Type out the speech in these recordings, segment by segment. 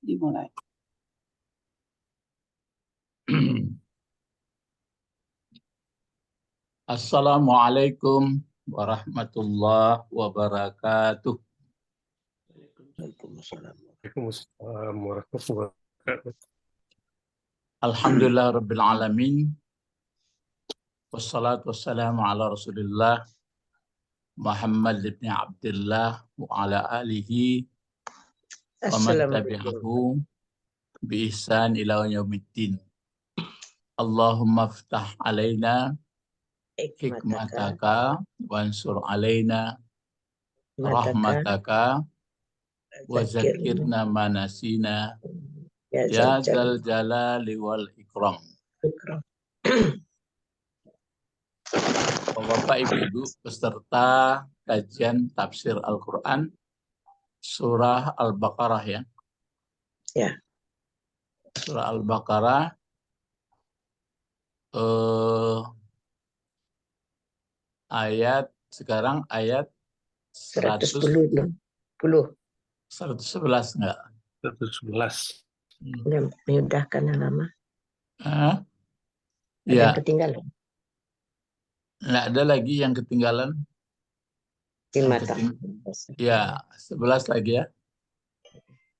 Dimulai. Assalamualaikum warahmatullahi wabarakatuh. Waalaikumsalam. Waalaikumsalam warahmatullahi wabarakatuh. Alhamdulillah rabbil alamin. Wassalatu wassalamu ala Rasulillah Muhammad ibn Abdullah wa ala alihi wa man tabi'ahu bi ihsan ila yaumiddin. Allahumma ftah alaina hikmataka wansur alaina rahmataka wa zakirna manasina ya zal jalali wal ikram. Bapak Ibu peserta kajian tafsir Al-Quran surah Al-Baqarah ya. Ya. Surah Al-Baqarah sekarang ayat 110. 111 enggak? 111. Menyudahkan lama. Ada Ya. yang ketinggalan. Enggak ada lagi yang ketinggalan. Ya, 11 lagi ya.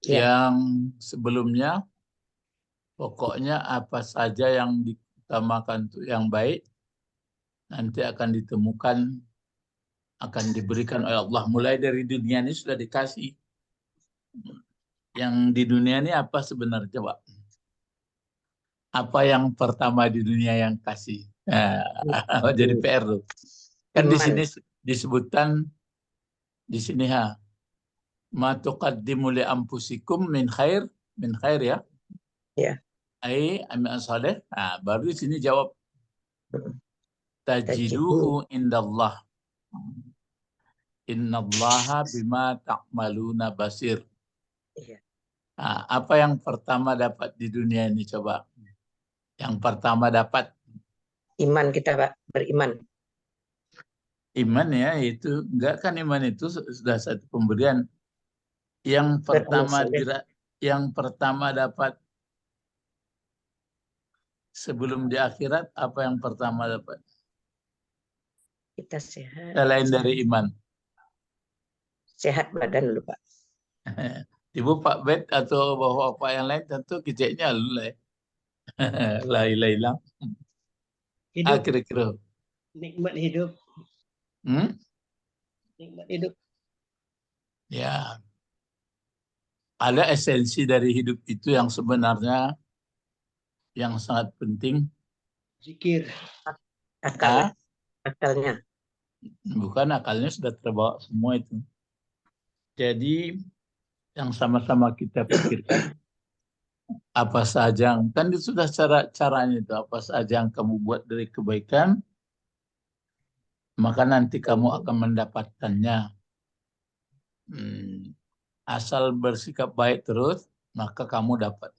Yang sebelumnya pokoknya apa saja yang diutamakan untuk yang baik nanti akan ditemukan, akan diberikan oleh Allah. Mulai dari dunia ini sudah dikasih. Yang di dunia ini apa sebenarnya, Pak? Apa yang pertama di dunia yang kasih? Jadi PR tuh. Kan di sini disebutkan di sini ma tuqaddimu li anfusikum min khair ya. Ya. Ai amal saleh. Nah, baru di sini jawab tajiduhu indallah. Innallaha bima ta'maluna basir. Iya. Nah, apa yang pertama dapat di dunia ini coba? Yang pertama dapat iman kita, Pak, beriman. Iman ya, itu enggak kan iman itu sudah satu pemberian. Yang pertama dapat sebelum di akhirat, apa yang pertama dapat? Kita sehat. Selain dari iman. Sehat badan dulu, Pak. Ibu Pak Bet atau bapak yang lain tentu keceknya lah. La ilaha illallah. Hidup. Kira-kira. Nikmat hidup. Nikmat hidup. Ya. Ada esensi dari hidup itu yang sebenarnya yang sangat penting. Zikir. Akalnya. Bukan, akalnya sudah terbawa semua itu. Jadi yang sama-sama kita pikirkan apa saja yang kan itu sudah caranya itu, apa saja yang kamu buat dari kebaikan maka nanti kamu akan mendapatkannya. Asal bersikap baik terus maka kamu dapat.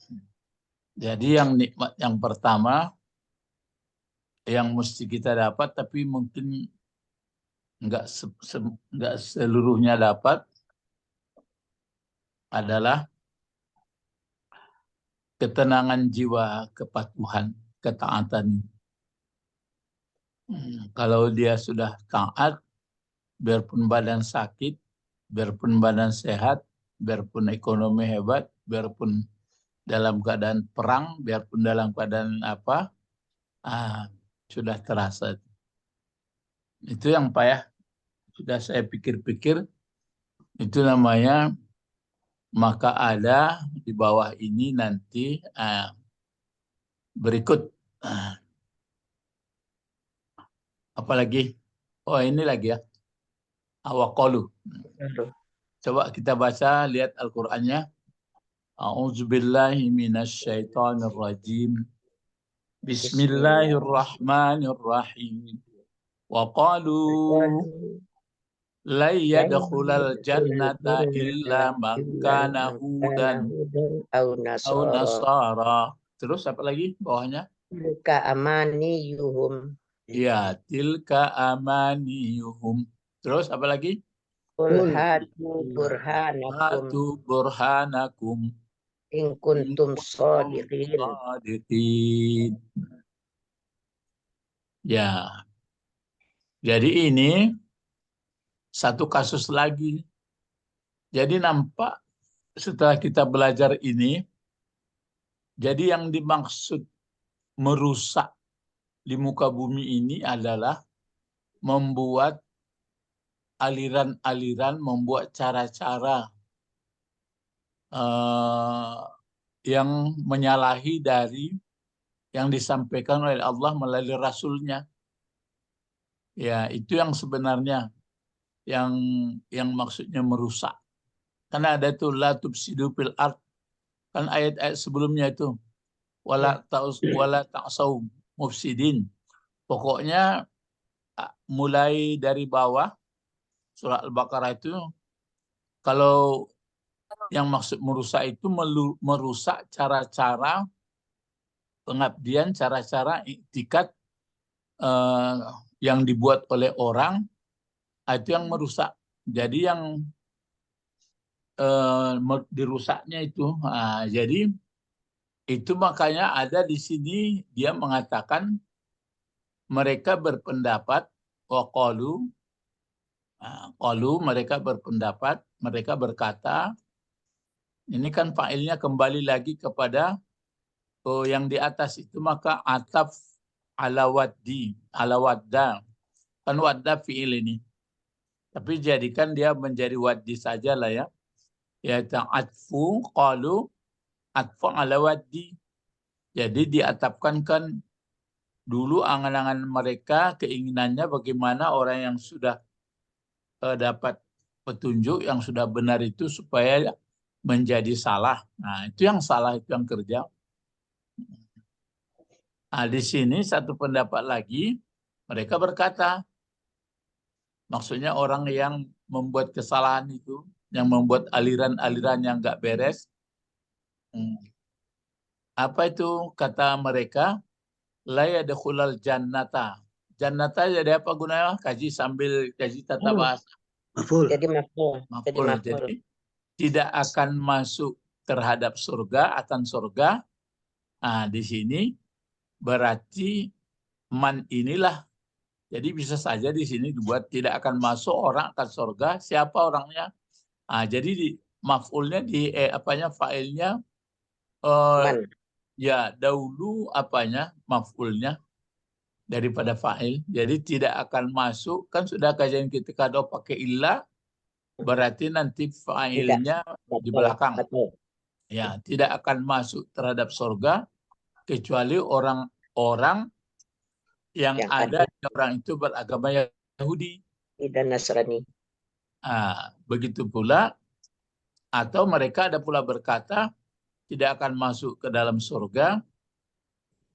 Jadi yang nikmat yang pertama yang mesti kita dapat tapi mungkin enggak seluruhnya dapat adalah ketenangan jiwa, kepatuhan, ketaatan. Kalau dia sudah taat, biarpun badan sakit, biarpun badan sehat, biarpun ekonomi hebat, biarpun dalam keadaan perang, biarpun dalam keadaan apa, sudah terasa. Itu yang payah. Sudah saya pikir-pikir, itu namanya maka ada di bawah ini nanti berikut. Apalagi? Oh ini lagi ya. Awaqalu. Coba kita baca, lihat Al-Qur'annya. A'udzubillahi minasyaitonirrajim. Bismillahirrahmanirrahim. Wa qalu la yadkhulal jannata illa man kana hudan aw nasara. Terus apa lagi bawahnya? Tilka amaniyuhum. Ya, tilka amaniyuhum. Terus apa lagi? Qul hatu burhanakum. Hatu burhanakum. In kuntum shodiqin. Shadiqin. Ya, jadi ini satu kasus lagi. Jadi nampak setelah kita belajar ini, jadi yang dimaksud merusak di muka bumi ini adalah membuat aliran-aliran, membuat cara-cara yang menyalahi dari yang disampaikan oleh Allah melalui Rasul-Nya. Ya, itu yang sebenarnya yang maksudnya merusak. Karena ada itu la tufsidu fil ard. Kan ayat-ayat sebelumnya itu wala ta'sau mufsidin. Pokoknya mulai dari bawah surah Al-Baqarah itu kalau yang maksud merusak itu merusak cara-cara pengabdian, cara-cara iktikat yang dibuat oleh orang, itu yang merusak. Jadi yang dirusaknya itu. Jadi itu makanya ada di sini dia mengatakan mereka berpendapat qalu mereka berpendapat, mereka berkata, ini kan fa'ilnya kembali lagi kepada yang di atas itu, maka ataf ala wadda. Kan wadda fi'il ini. Tapi jadikan dia menjadi waddi saja lah ya. Ya atfu qalu atfu ala waddi. Jadi diatapkan kan dulu angan-angan mereka, keinginannya bagaimana orang yang sudah dapat petunjuk yang sudah benar itu supaya menjadi salah. Nah, itu yang salah, itu yang kerja. Nah, di sini satu pendapat lagi, mereka berkata, maksudnya orang yang membuat kesalahan itu, yang membuat aliran-aliran yang nggak beres. Apa itu kata mereka? La yadkhulal jannata. Jannata jadi apa gunanya? Kaji sambil kaji tata bahasa. Maful. Jadi maful. Jadi tidak akan masuk terhadap surga, akan surga. Nah, di sini berarti man inilah. Jadi bisa saja di sini dibuat tidak akan masuk orang akan surga. Siapa orangnya? Jadi maf'ulnya di fa'ilnya Man. ya dahulu maf'ulnya daripada fa'il. Jadi tidak akan masuk, kan sudah kajian kita kalau pakai illah berarti nanti fa'ilnya di belakang. Betul. Ya, tidak akan masuk terhadap surga kecuali orang-orang yang ada di orang itu beragama Yahudi dan Nasrani. Begitu pula, atau mereka ada pula berkata tidak akan masuk ke dalam surga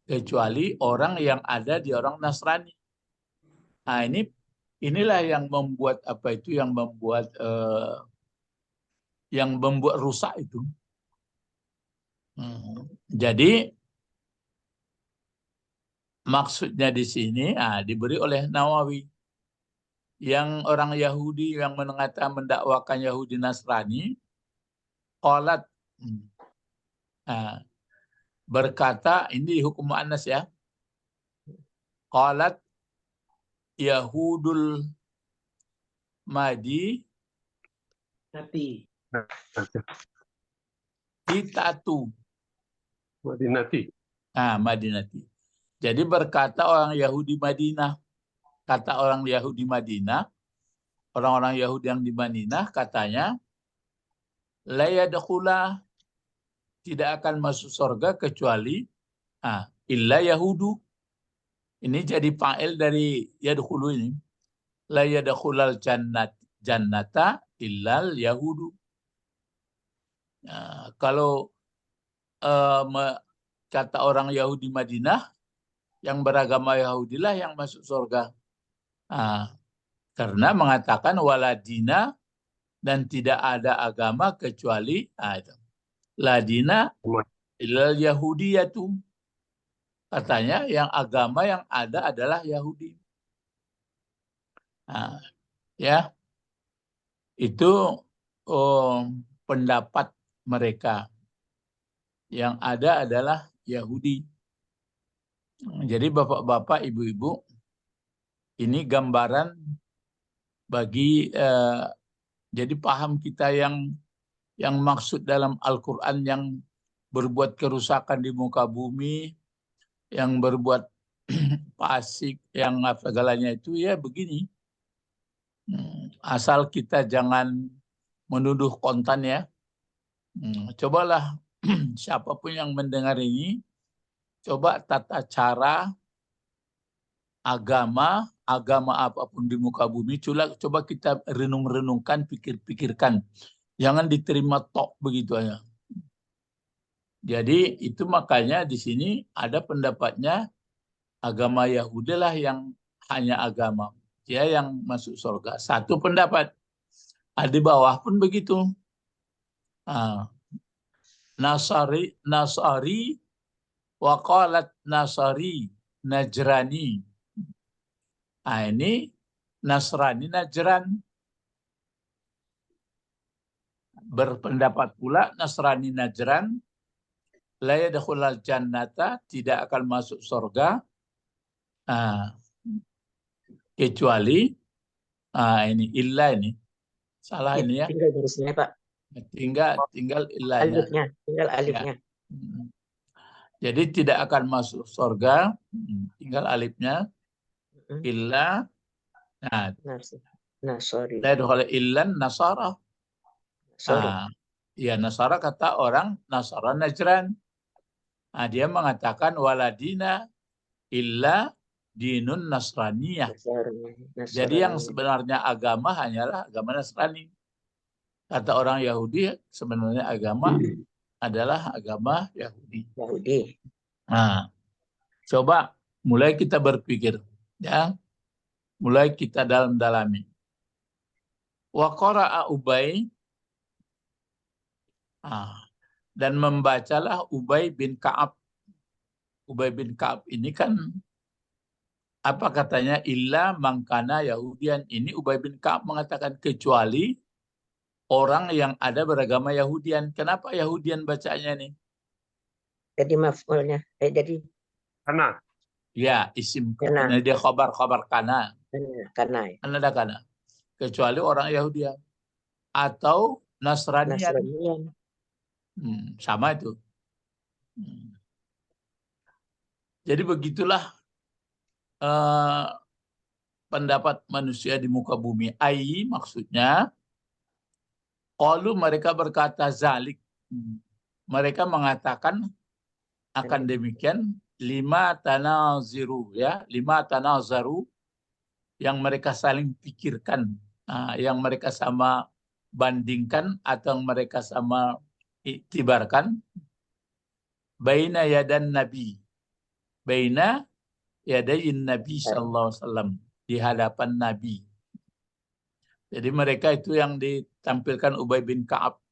kecuali orang yang ada di orang Nasrani. Inilah yang membuat yang membuat rusak itu. Jadi maksudnya di sini diberi oleh Nawawi. Yang orang Yahudi yang mendakwakan Yahudi Nasrani, qalat berkata, ini hukum mu'annas ya. Qalat Yahudul Madi Nati. Itatu. Madinati. Madinati. Jadi berkata orang Yahudi Madinah. Kata orang Yahudi Madinah, orang-orang Yahudi yang di Madinah katanya, la yadkhula, tidak akan masuk surga kecuali illa Yahudu. Ini jadi fa'il dari yadkhulu ini. La yadkhulal jannata illal Yahudu. Kalau kata orang Yahudi Madinah, yang beragama Yahudilah yang masuk surga. Karena mengatakan waladina, dan tidak ada agama kecuali ladina illal Yahudiyatu. Katanya yang agama yang ada adalah Yahudi. Ya, itu pendapat mereka. yang ada adalah Yahudi. Jadi bapak-bapak, ibu-ibu, ini gambaran bagi jadi paham kita yang maksud dalam Al-Quran yang berbuat kerusakan di muka bumi, yang berbuat fasik, yang segalanya itu ya begini. Asal kita jangan menuduh kontan ya. Cobalah siapapun yang mendengar ini, coba tata cara agama apapun di muka bumi, coba kita renung-renungkan, pikir-pikirkan. Jangan diterima tok begitu aja. Jadi itu makanya di sini ada pendapatnya agama Yahudi lah yang hanya agama. Dia yang masuk surga. Satu pendapat. Di bawah pun begitu. Nasari waqalat Nasari Najrani. Ini Nasrani Najran. Berpendapat pula Nasrani Najran la yadkhulul jannata, tidak akan masuk surga kecuali ini illa ini. Salah ini ya. Tinggal garisnya, Pak. Tinggal illanya. Tinggal alifnya. Ya. Jadi tidak akan masuk surga, tinggal alifnya. Illa. Nasari. La yadkhulul illan nasara. Ya Nasara kata orang Nasara Najran. Dia mengatakan waladina illa dinun Nasraniyah. Jadi yang sebenarnya agama hanyalah agama Nasrani. Kata orang Yahudi sebenarnya agama adalah agama Yahudi. Coba mulai kita berpikir, ya, mulai kita dalam-dalami. Wa qara'a Ubay, dan membacalah Ubay bin Ka'ab. Ubay bin Ka'ab ini kan apa katanya? Illa mangkana Yahudian. Ini Ubay bin Ka'ab mengatakan kecuali orang yang ada beragama Yahudian. Kenapa Yahudian bacanya nih? Jadi maf'ulnya. Jadi Kana. Ya, isim kana. Dia khabar kana. Kana. Ada kana. Kecuali orang Yahudian atau Nasranian. Sama itu. Jadi begitulah pendapat manusia di muka bumi. Ai maksudnya, qalu mereka berkata zalik. Mereka mengatakan akan demikian lima tanaziru, ya, lima tanazaru, yang mereka saling pikirkan, yang mereka sama bandingkan atau mereka sama iktibarkan baina yadan nabi, baina yadayin nabi sallallahu alaihi wasallam, di hadapan nabi. Jadi mereka itu yang ditampilkan Ubay bin Ka'ab.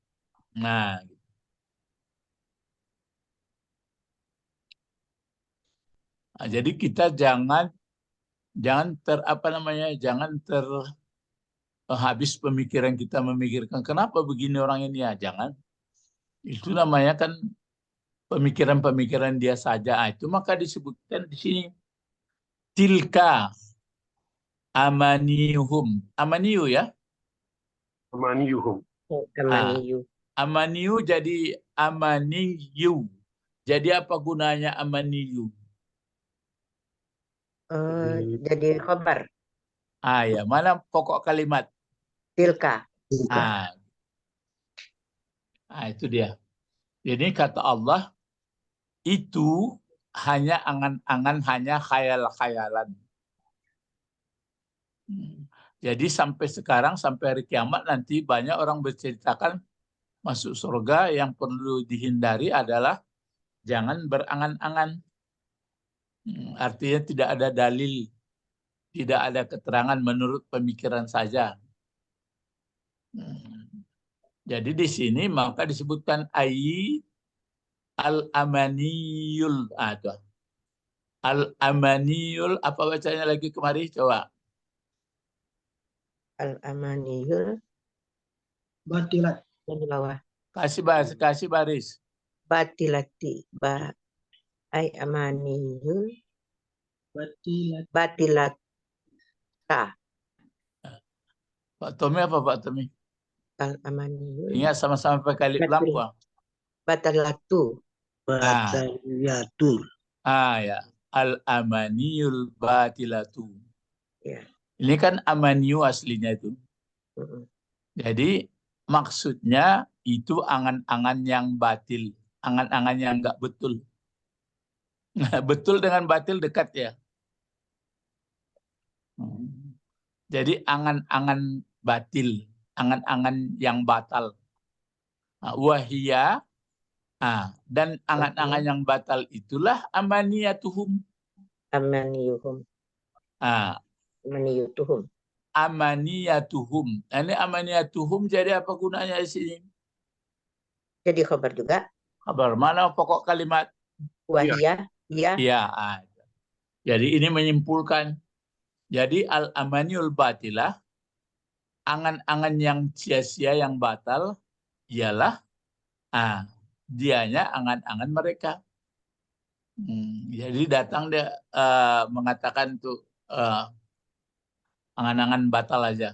Jadi kita jangan habis pemikiran kita memikirkan kenapa begini orang ini ya, jangan. Itu namanya kan pemikiran-pemikiran dia saja. Itu maka disebutkan di sini tilka amaniyuhum. Amaniyu ya? Amaniyuhum. Amaniyu jadi amaniyu. Jadi apa gunanya amaniyu? Jadi khabar. Ya, mana pokok kalimat? Tilka. Itu dia. Jadi kata Allah, itu hanya angan-angan, hanya khayal-khayalan. Jadi sampai sekarang, sampai hari kiamat nanti banyak orang berceritakan masuk surga, yang perlu dihindari adalah jangan berangan-angan. Artinya tidak ada dalil, tidak ada keterangan menurut pemikiran saja. Jadi di sini maka disebutkan al-amaniyul. Al-amaniyul, apa bacanya lagi kemari? Coba. Al-amaniyul batilat. Yang di bawah. Kasih baris. batilati ay amaniyul Batilat. batilata Pak Tommy apa Pak Tommy? al amaniyul Ingat sama-sama pakai lip lampu. batalatu Bataliatul. Ya. Al-amaniyul batilatu. ya. Ini kan amaniyu aslinya itu. Mm-mm. Jadi maksudnya itu angan-angan yang batil. Angan-angan yang enggak betul. Betul dengan batil dekat ya. Jadi angan-angan batil. Angan-angan yang batal. Wahia. Dan angan-angan yang batal itulah amaniyatuhum. Amaniyuhum amaniyutuhum Amaniyatuhum. Ini amaniyatuhum jadi apa gunanya di sini? jadi khabar juga Kabar mana pokok kalimat? wahia ya Iya. Jadi ini menyimpulkan. Jadi al-amaniyul batilah, angan-angan yang sia-sia yang batal, ialah dianya angan-angan mereka. Jadi datang dia mengatakan tuh angan-angan batal aja.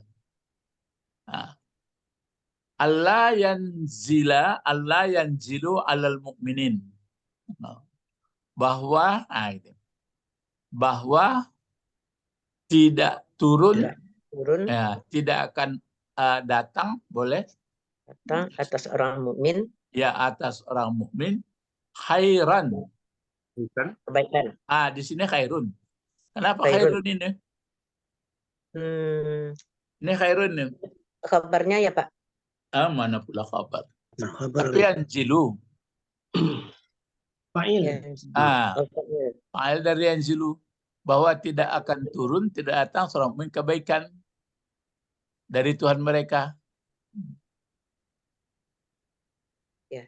Allah yanzilu alal mu'minin. Bahwa tidak turun, tidak akan datang, boleh datang atas orang mukmin ya atas orang mukmin khairan. Bukan. kebaikan. Di sini khairun. Kenapa Khairun. khairun ini? Hmm, Ini khairun nih. kabarnya ya Pak. Mana pula kabar. Nah, kabar Tapi yanzilu. Fa'il. Ya. Fa'il dari yanzilu. Bahwa tidak akan turun, tidak datang seorang mukmin kebaikan dari Tuhan mereka. Ya.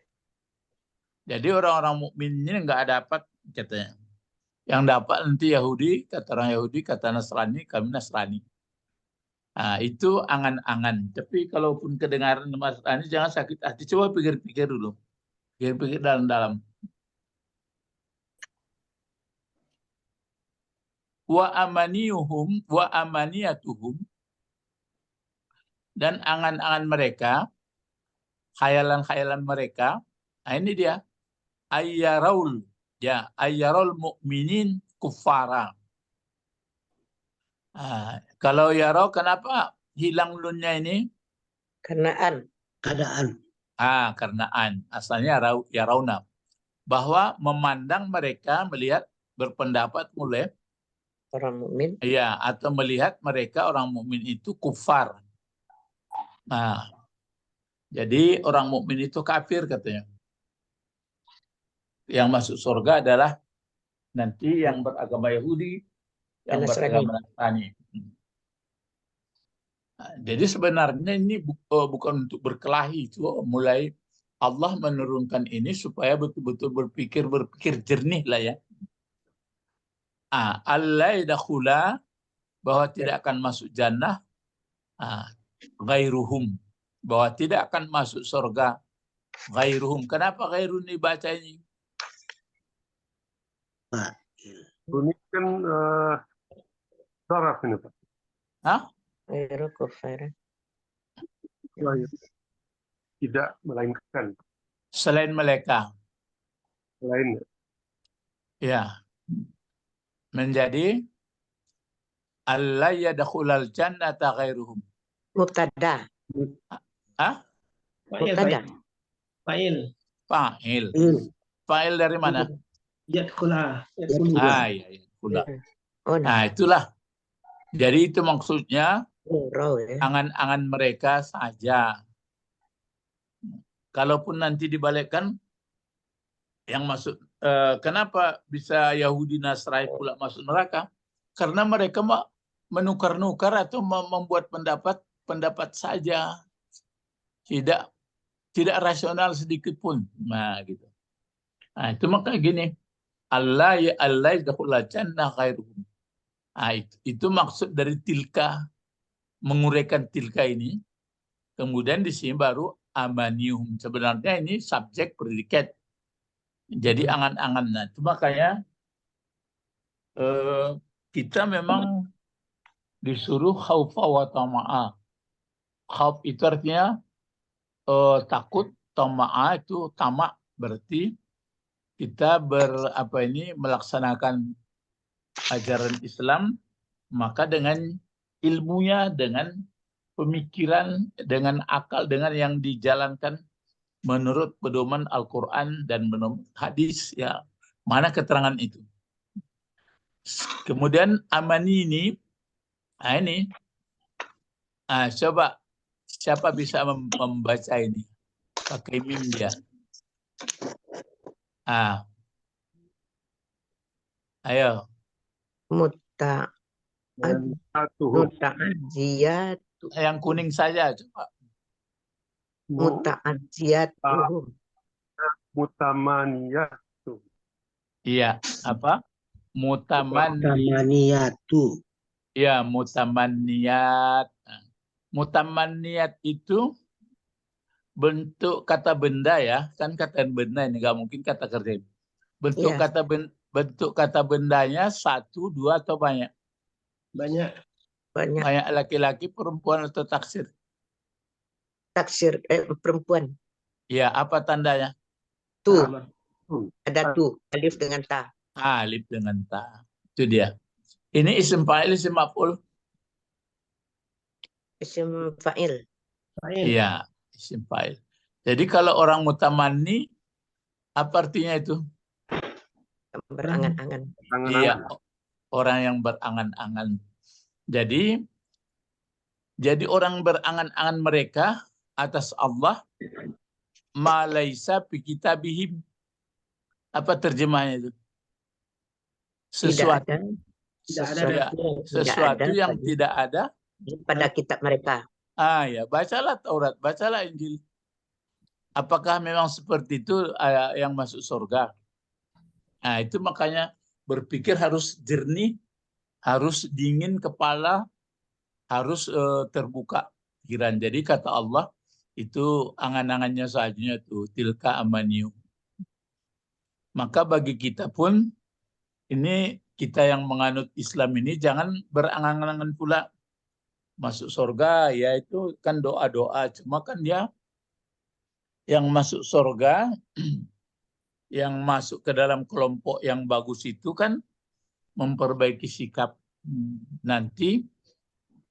Jadi orang-orang mukmin ini nggak dapat katanya. Yang dapat nanti Yahudi, kata orang Yahudi, kata Nasrani, kami Nasrani. Itu angan-angan. Tapi kalaupun kedengaran Nasrani, jangan sakit hati. Coba pikir-pikir dulu. Pikir-pikir dalam-dalam. Wa amaniyuhum, wa amaniyatuhum. Dan angan-angan mereka, khayalan-khayalan mereka, ini dia. Ayyaraul. Ya, ayyarul mu'minin kuffara. Kalau yarau, kenapa hilang lunnya ini? Keadaan. Karenaan. Asalnya yarauna. Bahwa memandang mereka, melihat, berpendapat mulai. Orang mukmin. Ya, atau melihat mereka orang mukmin itu kufar. Jadi orang mukmin itu kafir katanya. Yang masuk surga adalah nanti yang beragama Yahudi, yang beragama Nasrani. Jadi sebenarnya ini bukan untuk berkelahi, itu mulai Allah menurunkan ini supaya betul-betul berpikir jernih lah ya. Allah yadkhula, bahwa tidak akan masuk jannah ghairuhum, bahwa tidak akan masuk surga ghairuhum. Kenapa ghairun dibaca ini? Ini kan saraf ini Pak. Ghairu kufar. Tidak melainkan. Selain mereka. Lain. Ya. Menjadi Allah yadkhulal jannata ghairuhum. Mubtada. Mubtada. Fa'il. Fa'il dari mana? Yadkhula. Yadkhula. Itulah. Jadi itu maksudnya angan-angan mereka saja. Kalaupun nanti dibalikkan yang masuk, kenapa bisa Yahudi Nasrani pula masuk neraka? Karena mereka menukar-nukar atau membuat pendapat saja, tidak rasional sedikit pun. Gitu. Itu maka gini, Allah yadkhulul jannah ghairuhum. Itu maksud dari tilka, menguraikan tilka ini. Kemudian di sini baru amaniyuhum. Sebenarnya ini subjek predikat. Jadi angan-angan. Nah, itu makanya kita memang disuruh khaufa wa tama'a. Khauf itu artinya takut, tama'a itu tamak, berarti kita melaksanakan ajaran Islam, maka dengan ilmunya, dengan pemikiran, dengan akal, dengan yang dijalankan menurut pedoman Al-Quran dan menurut hadis, ya mana keterangan itu. Kemudian amani ini, coba siapa bisa membaca ini pakai mim dia. Ayo. Muta'adziyat. Yang kuning saja coba. Muta'adziyatuhum. Mutamaniyatu. Iya, apa? Tamaniyatu. Ya, mutamanniyat. Mutamanniyat itu bentuk kata benda ya, kan kata benda ini nggak mungkin kata kerja. Bentuk kata bendanya satu, dua atau banyak? Banyak. Banyak laki-laki, perempuan atau taksir? Taksir perempuan. Ya, apa tandanya? Tu. Ada tu, alif dengan ta. Alif dengan ta. Itu dia. Ini isim fa'il, isim maf'ul. Isim fa'il. Iya, isim fa'il. Jadi kalau orang mutamanni, apa artinya itu? Berangan-angan. Iya, orang yang berangan-angan. Jadi orang berangan-angan mereka atas Allah, ma laisa fi kitabihim. Apa terjemahnya itu? Sesuatu yang tidak ada pada kitab mereka. Ya, bacalah Taurat, bacalah Injil. Apakah memang seperti itu yang masuk surga? Nah, itu makanya berpikir harus jernih, harus dingin kepala, harus terbuka pikiran. Jadi kata Allah, itu angan-angannya saja tuh, tilka amaniyu. Maka bagi kita pun, ini kita yang menganut Islam ini jangan berangan-angan pula masuk surga, ya itu kan doa-doa. Cuma kan dia yang masuk surga, yang masuk ke dalam kelompok yang bagus itu kan memperbaiki sikap. Nanti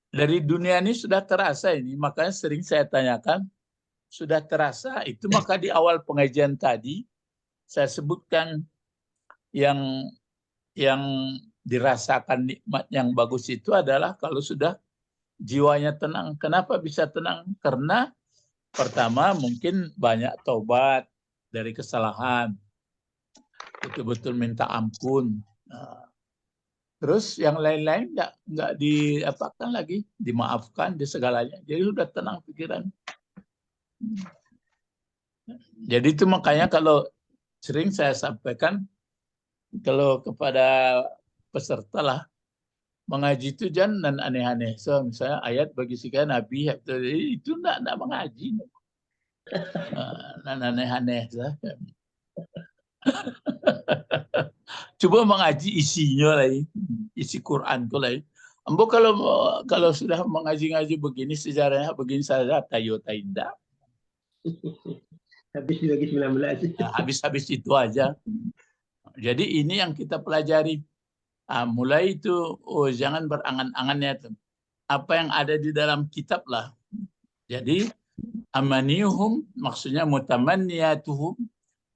dari dunia ini sudah terasa ini, makanya sering saya tanyakan, sudah terasa itu, maka di awal pengajian tadi saya sebutkan yang dirasakan nikmat yang bagus itu adalah kalau sudah jiwanya tenang. Kenapa bisa tenang? Karena pertama mungkin banyak taubat dari kesalahan, betul-betul minta ampun. Terus yang lain-lain nggak diapakan lagi, dimaafkan di segalanya. Jadi sudah tenang pikiran. Jadi itu makanya kalau sering saya sampaikan, kalau kepada peserta lah, mengaji itu jangan aneh-aneh. So, misalnya ayat bagi sekian Nabi, itu enggak mengaji. Aneh-aneh. Coba mengaji isinya lah, isi Quran itu lah. Ambo kalau sudah mengaji-ngaji begini, sejarahnya begini saja, tayo tainda. Habis lagi 19. Habis-habis itu aja. Jadi ini yang kita pelajari. Mulai itu, jangan berangan-angan ya. Apa yang ada di dalam kitab lah. Jadi, amaniyuhum, maksudnya mutamanniyatuhum,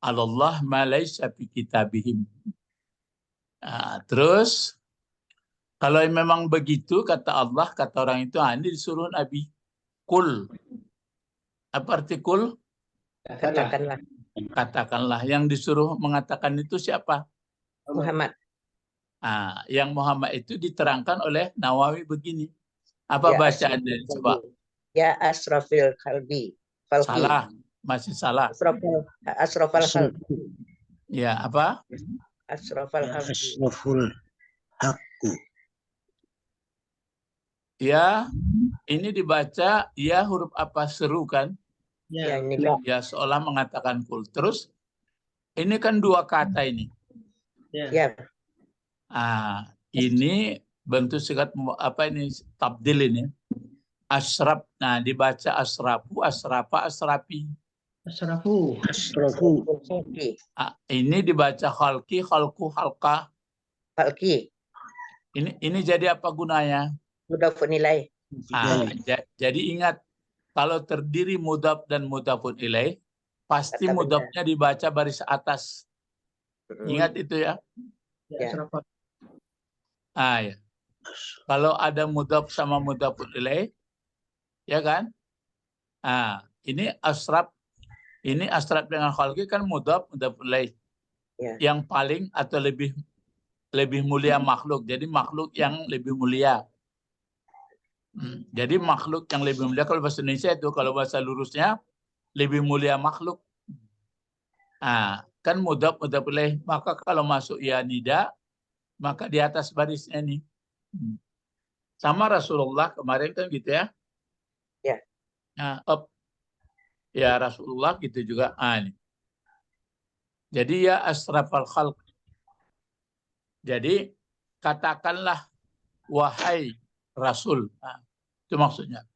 Allah ma laysa fi kitabihim. Terus, kalau memang begitu, kata Allah, kata orang itu, ini disuruh Nabi. Kul. Apa arti kul? Katakanlah. Katakanlah. Yang disuruh mengatakan itu siapa? Muhammad. Yang Muhammad itu diterangkan oleh Nawawi begini. Apa Ya, bacaannya? Coba. Ya asrafil qalbi. Salah. Masih salah. Asrafal qalbi. Ya, apa? Asrafal qalbi. Asraful haqqu. Ya, ini dibaca, ya huruf apa seru kan? Ya, ini Ya, seolah mengatakan kul. Terus, Ini kan dua kata ini. Ya. Ini bentuk sigat apa ini tabdil ini. Asraf. Nah, dibaca asrafu, asrafa, asrafi. Asrafu. Khalqi. Ini dibaca khalqi, khalqu, halqa. Khalqi. Ini jadi apa gunanya? Mudhafun ilaih. Jadi ingat, kalau terdiri mudhaf dan mudhafun ilaih, pasti Kata benar. mudhafnya dibaca baris atas. Ingat itu ya. Ya. Ya. Kalau ada mudhaf sama mudhafun ilaih, ya kan? Ini asraf dengan khalqi kan mudhaf ilaih. Ya. Yang paling atau lebih mulia makhluk. Jadi makhluk yang lebih mulia. Jadi makhluk yang lebih mulia kalau bahasa Indonesia itu, kalau bahasa lurusnya lebih mulia makhluk. Kan mudhaf ilaih. Maka kalau masuk ya nida, maka di atas barisnya nih. Sama Rasulullah kemarin kan gitu ya. Ya. Ya Rasulullah gitu juga. Ini. Jadi ya asrafal khalq. Jadi katakanlah wahai Rasul. Itu maksudnya.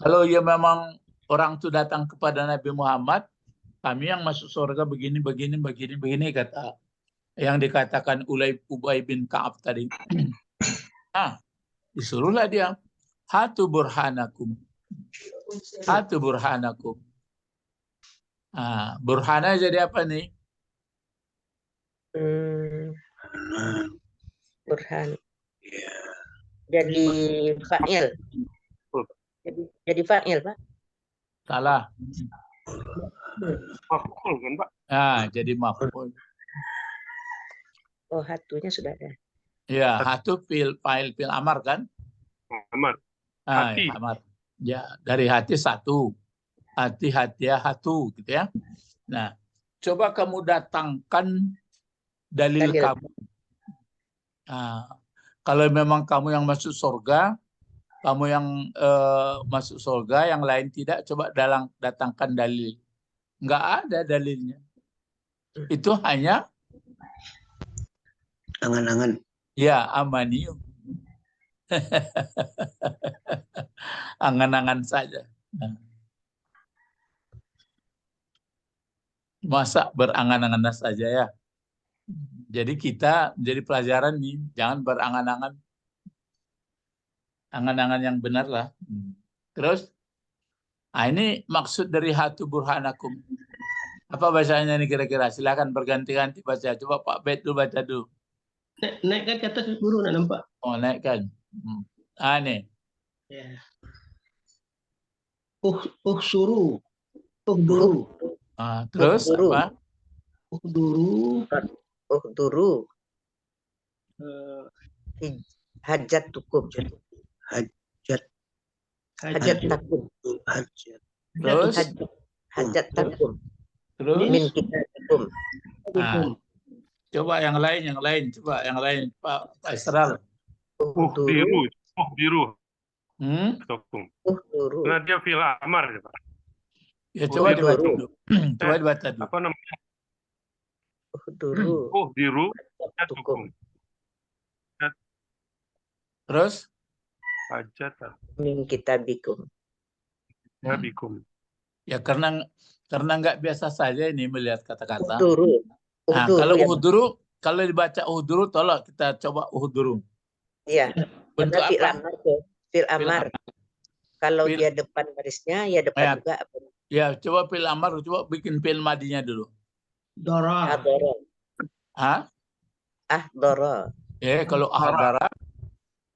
Kalau ya memang orang itu datang kepada Nabi Muhammad, kami yang masuk surga begini kata yang dikatakan Ubay bin Ka'ab tadi. Disuruhlah dia, hatu burhanakum. Hatu burhanakum. Burhana jadi apa nih? Burhan. Jadi fa'il. Jadi fa'il, Pak. Salah. Maf'ul kan, Pak? Jadi maf'ul. Oh, hatunya sudah ada. Ya, hatu fil amar kan? Amar. Hati. Ya, amar. Ya, dari hati satu. Hati-hatiah hatu gitu ya. Nah, coba kamu datangkan dalil kamu. Kalau memang kamu yang masuk surga, kamu yang masuk surga, yang lain tidak, coba datangkan dalil. Enggak ada dalilnya. Itu hanya angan-angan. Ya, amanium. Angan-angan saja. Masa berangan-angan saja ya. Jadi kita menjadi pelajaran nih, jangan berangan-angan. Angan-angan yang benar lah. Terus, ini maksud dari hatu burhanakum. Apa bahasanya nih kira-kira? Silakan berganti-ganti baca. Coba Pak Bet dulu baca dulu. Naikkan ke atas guru, nak nampak. Oh, naikkan. Nih. Ya. Uhduru. Uhduru. Terus apa? Uhduru. Uhduru. Hajat tukum. Hajat takum. Terus? Hajat takum. Terus? Min kita takum. Coba yang lain. Coba yang lain. Pak Isral. Uhduru. Uhduru. Nah, dia fil amar ya, Pak. Ya, coba dibaca dulu. Coba dibaca dulu. Apa namanya? Uhduru. Uhdiru. Tukum. Terus? Hajat. Min kita bikum. Ya, bikum. Ya, karena nggak biasa saja ini melihat kata-kata. Uhduru. Kalau Ya. uhduru, kalau dibaca uhduru, tolong kita coba uhduru. Iya. Bentuk Fil apa? amar tuh. Fil amar. Kalau dia depan barisnya, ya depan juga. Ya, coba fil amar, coba bikin fil madinya dulu. Dora. Ahdara. Ahdara. Kalau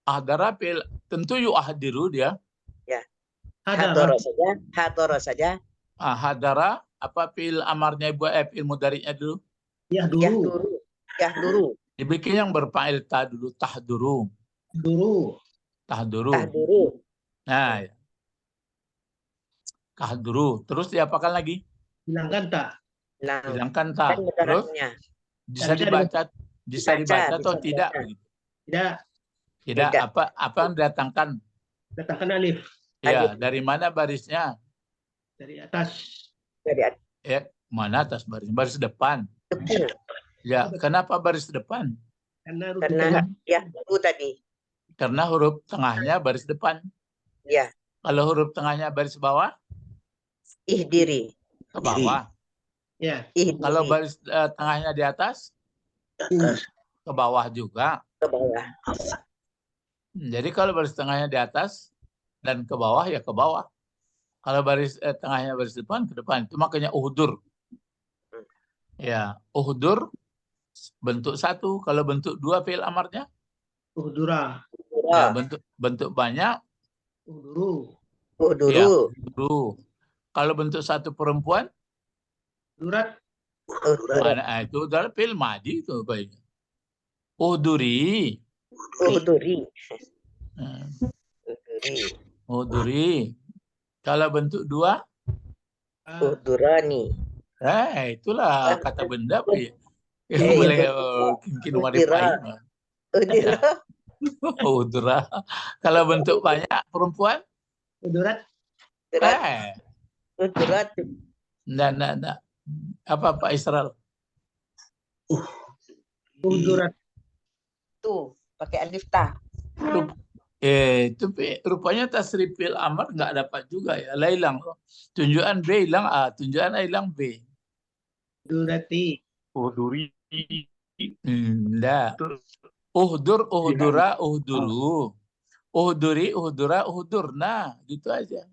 ahdara fil tentu yu'ahdiru dia. Ya. Hadara saja. Hadara apa fil amarnya fil mudhari'nya dulu? Yahduru. Dibikin yang berfa'il ta dulu, tahduru. Tahduru. Nah, ya. Tahduru. Terus diapakan lagi? Hilangkan tak. Hilangkan ta. Terus bisa dibaca atau tidak begitu? Tidak. Apa yang datangkan? Datangkan alif. Ya, dari mana barisnya? Dari atas. Mana atas baris? Baris depan. Depan. Ya, kenapa baris depan? Karena Karena ya dulu tadi. Karena huruf tengahnya baris depan. Ya, Kalau huruf tengahnya baris bawah, ihdiri. ke bawah. ya Kalau Ihdiri baris tengahnya di atas, ke bawah juga. ke bawah. Jadi kalau baris tengahnya di atas dan ke bawah, ya ke bawah. Kalau baris tengahnya baris depan, ke depan. Itu makanya uhdur. Ya, uhdur bentuk satu. Kalau bentuk dua fi'il amarnya, uhdura, ya Uhdura. bentuk banyak, uhduru, ya Uhduru. uhdu. Kalau bentuk satu perempuan, durat, Uhdura. mana itu adalah fi'il madi itu baiknya. Uhduri. Uhduri. Hmm, Uhduri. Uhduri. Kalau bentuk dua, Uhdurani. itulah kata benda Pak, ya. Ya, Boleh ya, mungkin Udira. Uhdira. Udra. Kalau bentuk banyak perempuan, udurat, Uhdura. Uhdura. enggak. Apa Pak Israel? udurat, Tuh, pakai alif ta. Itu rupanya tasrif fi'il amr nggak dapat juga ya. Lah hilang. Tunjukan B hilang A, tunjukan A hilang B. udurati, Uhduri. Enggak. Uhdur, uhdura, uhduru. Uhduri, uhdura, uhdurna. Gitu aja.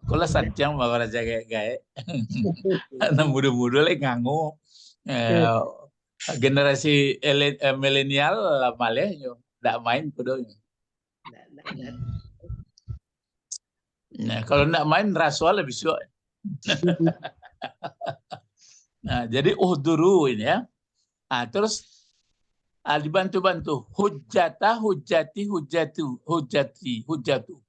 Kalau sancang mau raja kayak anak muda-muda lagi nganggu. Generasi milenial malah nggak main kudonya. Nah, kalau nggak main rasual lebih suka. Nah, jadi uhduru ini ya. Nah, terus dibantu-bantu hujjata, hujjati, hujjatu, hujjati, hujjatu.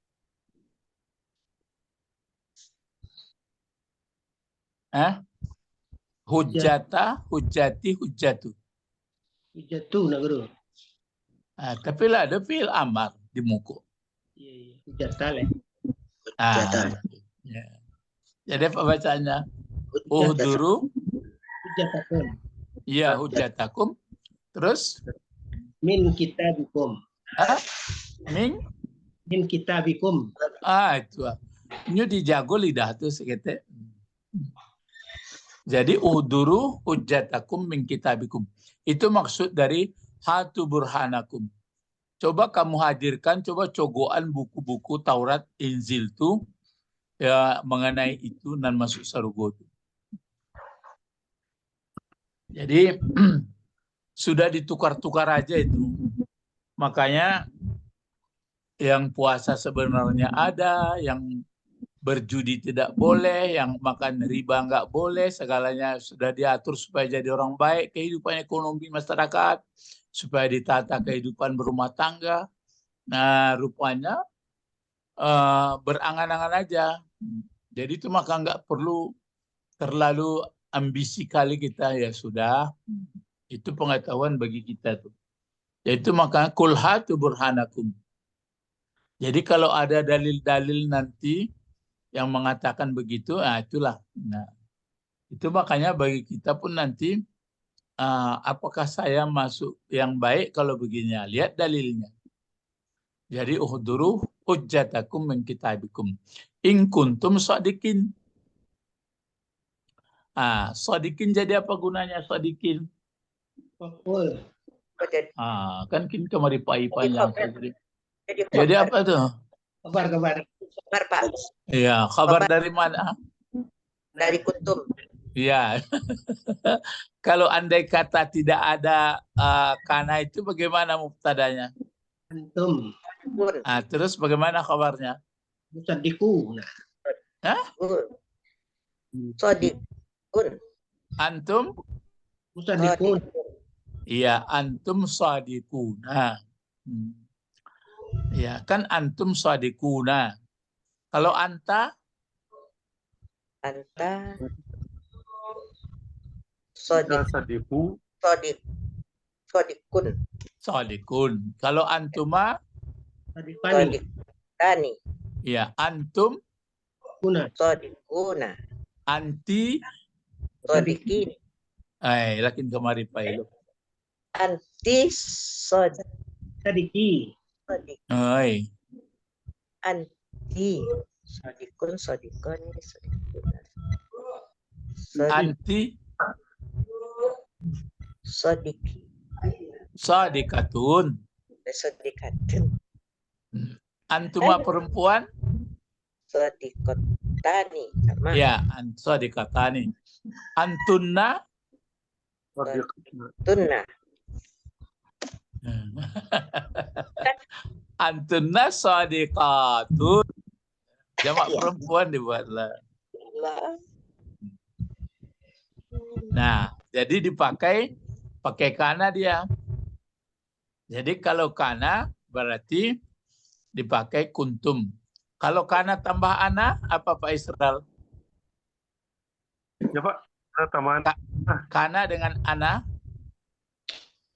Hujjata, hujjati, hujjatu. hujatu nak guru. Nah, tapi lah ada fi'il amar di muku. Iya, hujata lah. Ya. Jadi apa bacanya? Uhduru, Hujatakum, ya hujjatakum. Terus min kitabikum, min kitabikum, itu. Ini dijago lidah tuh sekitar. Jadi uhduru hujjatakum min kitabikum. Itu maksud dari hatu burhanakum. Coba kamu hadirkan, coba cogoan buku-buku Taurat, Injil tuh ya mengenai itu dan masuk sarugo itu. Jadi sudah ditukar-tukar aja itu. Makanya yang puasa sebenarnya ada, yang berjudi tidak boleh, yang makan riba nggak boleh, segalanya sudah diatur supaya jadi orang baik, kehidupan ekonomi masyarakat, supaya ditata kehidupan berumah tangga. Nah, rupanya berangan-angan aja. Jadi itu maka nggak perlu terlalu ambisi kali kita, ya sudah. Itu pengetahuan bagi kita tuh. Yaitu maka kulhatu burhanakum. Jadi kalau ada dalil-dalil nanti yang mengatakan begitu, itulah. Nah, itu makanya bagi kita pun nanti, apakah saya masuk yang baik kalau begini? Lihat dalilnya. Jadi uhduru hujjatakum min kitabikum. In kuntum shadiqin. Shadiqin jadi apa gunanya shadiqin? fakul, Kan kita kemari panjang. Jadi apa tuh? kabar, Kabar, Pak. Iya, kabar dari mana? Dari kuntum. Iya. Kalau andai kata tidak ada kana itu bagaimana mubtadanya? antum, Terus bagaimana kabarnya? musadiku, Sodikun. Antum? musadikun, Iya, antum shadiquna. Ya, kan antum shadiquna. Kalau anta? Anta Sadiku. sodikun. Shadiqun. Kalau antuma? sadikani, Tani. Ya, antum, Kuna. Sodikuna. anti, Sodikin. lakin kemari Pak Ilo. Anti sodik. Sadiki. Ay, Anti. Sodikun, sodikon, sodikuna. Sodik. anti, Sodiki. sadikatun. Sodikatun. Antuma perempuan, Sodikotani. Sama. ya, sadikatani. Antunna, Tunna. antunna sadikatun. Jamak Ya. perempuan dibuatlah. Allah. Nah, jadi pakai kana dia. Jadi kalau kana berarti dipakai kuntum. Kalau kana tambah ana, apa Pak Israel? Ya Pak, ada tambahan. Kana dengan ana,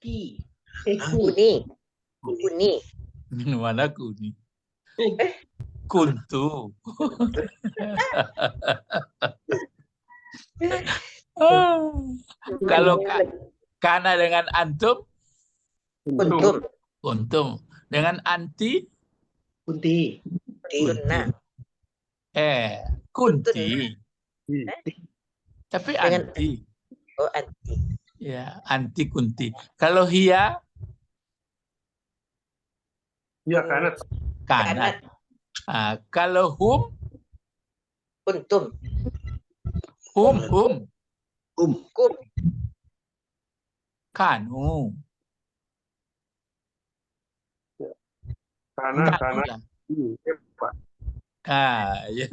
Ki. Kuni. Kuni. mana kuni? Kuntu. Kalau kana dengan antum, Kuntum. kuntum. Dengan anti, Kunti. Diunna. kunti. Tapi Dengan- anti. Oh, anti. Ya, anti kunti. Kalau hiya, Iya, kanat. kanat. Kalau hum, Kuntum. hum, Kum. kanu. Kana, kana. lah. Iya, Pak. Ya.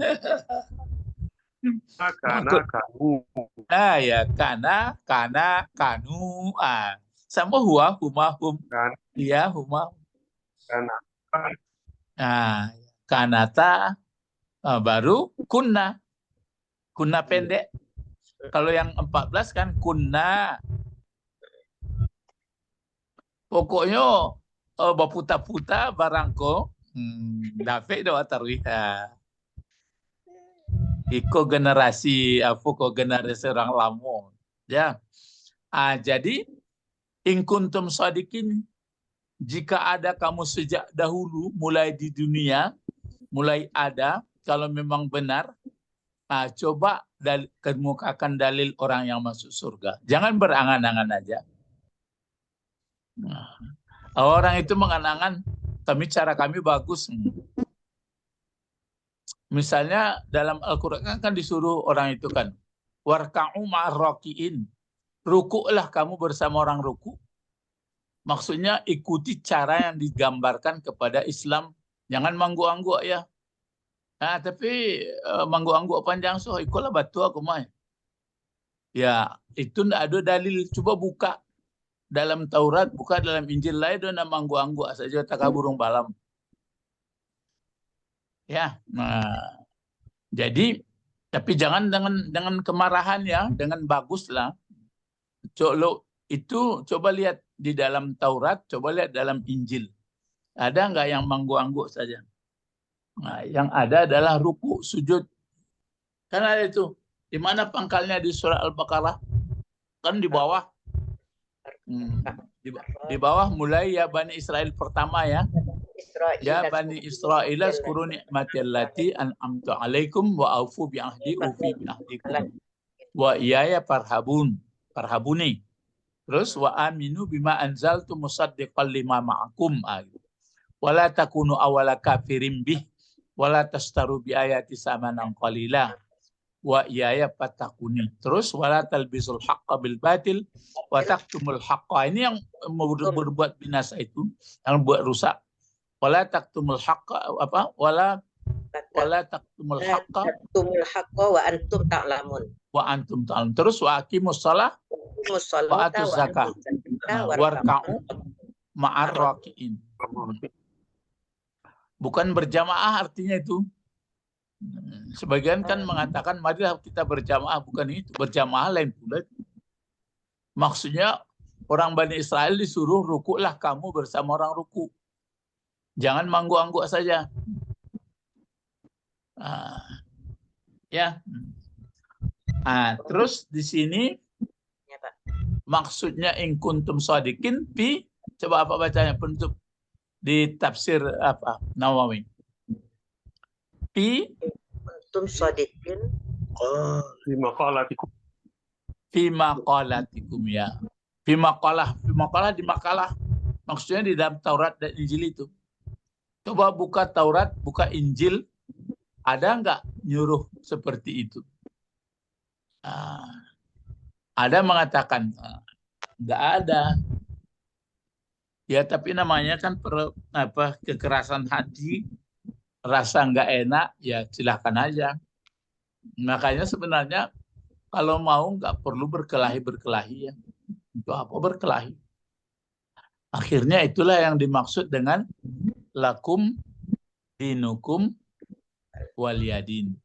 Kana, kamu. Ya, kana, kanu. Sama huwa, huma, hum. Kana, Iya, huma. kana. Kanata, baru kunna. Kunna pendek. Kalau yang 14 kan kunna. Pokoknya baputa-puta barangko dapat do tarwiha. Iko generasi orang lama. Ya. Jadi in kuntum shadikin, jika ada kamu sejak dahulu mulai di dunia, mulai ada, kalau memang benar, coba kemukakan dalil orang yang masuk surga. Jangan berangan-angan aja. Orang itu mengangan-angan, cara kami bagus. Misalnya dalam Al-Quran kan disuruh orang itu kan, warka'u ma'arraki'in. Rukuklah kamu bersama orang ruku. Maksudnya ikuti cara yang digambarkan kepada Islam. Jangan manggu-angguk ya. Tapi manggu-angguk panjang ikutlah batu aku mah. Ya, itu tidak ada dalil. Coba buka dalam Taurat, buka dalam Injil lain, dan manggu-angguk saja takaburung balam. Ya, jadi tapi jangan dengan kemarahan ya, dengan baguslah. Coba lihat di dalam Taurat, coba lihat dalam Injil. Ada nggak yang manggu-angguk saja? Yang ada adalah ruku, sujud. Kan ada itu. Di mana pangkalnya di surah Al-Baqarah? Kan di bawah. Di bawah mulai ya Bani Israel pertama ya. Ya Bani Israel azkuru ni'mati allati an'amtu 'alaikum wa aufu bi ahdi ufi bi ahdikum wa iyaya farhabuni. Terus wa aminu bima anzaltu musaddiqan lima ma'akum. Wala takunu awala kafirin bih wala tastaru bi ayati samanan qalila wa iyaya fattaquni. Terus wala talbisul haqqa bil batil wa taktumul haqqa. Ini yang berbuat binasa itu, yang buat rusak. Wala taktumul haqqa wala taktumul haqqa wa antum ta'lamun. Terus wa aqimus shalah wa atuz zakah warka'u ma'ar raki'in. Bukan berjamaah artinya itu. Sebagian kan mengatakan marilah kita berjamaah, bukan itu. Berjamaah lain pula. Maksudnya orang Bani Israel disuruh rukuklah kamu bersama orang ruku. Jangan manggu-angguk saja. Ya. Terus di sini Ya, Pak. maksudnya in kuntum shadiqin fi, coba apa bacanya penutup di tafsir apa Nawawi. Fi Kuntum shadiqin. Di maqalatikum. fi maqalatikum ya. Fi maqalah di makalah. Maksudnya di dalam Taurat dan Injil itu. Coba buka Taurat, buka Injil, ada nggak nyuruh seperti itu? Ada mengatakan nggak ada. Ya tapi namanya kan kekerasan hati, rasa nggak enak, ya silahkan aja. Makanya sebenarnya kalau mau nggak perlu berkelahi ya. Untuk apa berkelahi? Akhirnya itulah yang dimaksud dengan lakum dinukum waliyadin.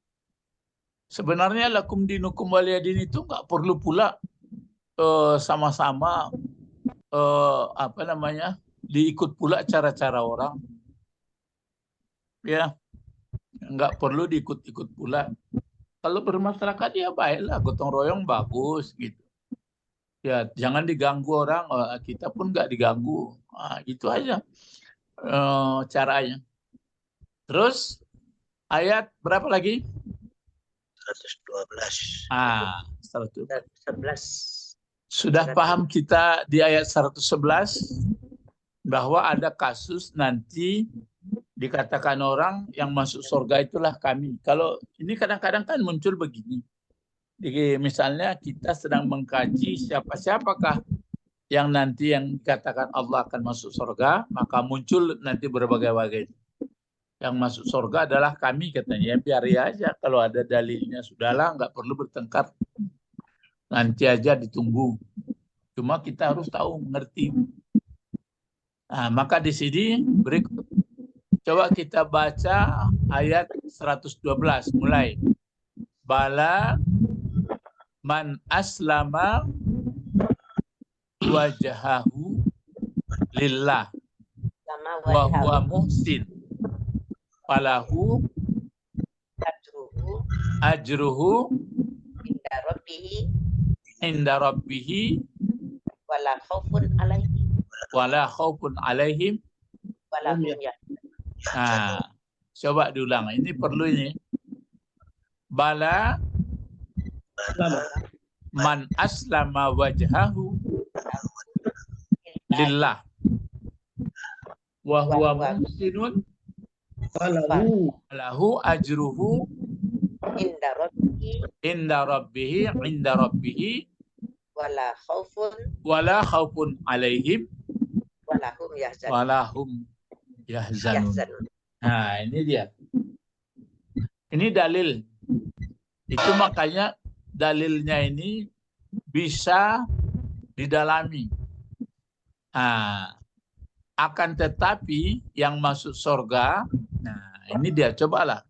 Sebenarnya lakum dinukum waliyadin itu nggak perlu pula sama-sama diikut pula cara-cara orang. Ya, nggak perlu diikut-ikut pula. Kalau bermasyarakat ya baiklah, gotong royong bagus gitu. Ya jangan diganggu orang, kita pun nggak diganggu. Itu aja caranya. Terus ayat berapa lagi? 112. 111. Sudah paham kita di ayat 111 bahwa ada kasus nanti dikatakan orang yang masuk surga itulah kami. Kalau ini kadang-kadang kan muncul begini. Misalnya kita sedang mengkaji siapakah yang nanti yang dikatakan Allah akan masuk surga, maka muncul nanti berbagai-bagai. Yang masuk surga adalah kami katanya. Biar aja kalau ada dalilnya, sudahlah, nggak perlu bertengkar. Nanti aja ditunggu. Cuma kita harus tahu, mengerti. Maka di sini berikut. Coba kita baca ayat 112 mulai. Bala man aslama wajahahu lillah wa huwa muhsin falahu ajruhu inda rabbihi wala khaufun alaihim wala hum yahzanun. Coba diulang. Ini perlu ini. Bala man aslama wajhahu lillah wa huwa muhsinun falahu ajruhu inda rabbihi wala khaufun alaihim wala hum yahzanun. Ini dia. Ini dalil. Itu makanya dalilnya ini bisa didalami. Akan tetapi yang masuk surga, ini dia, cobalah.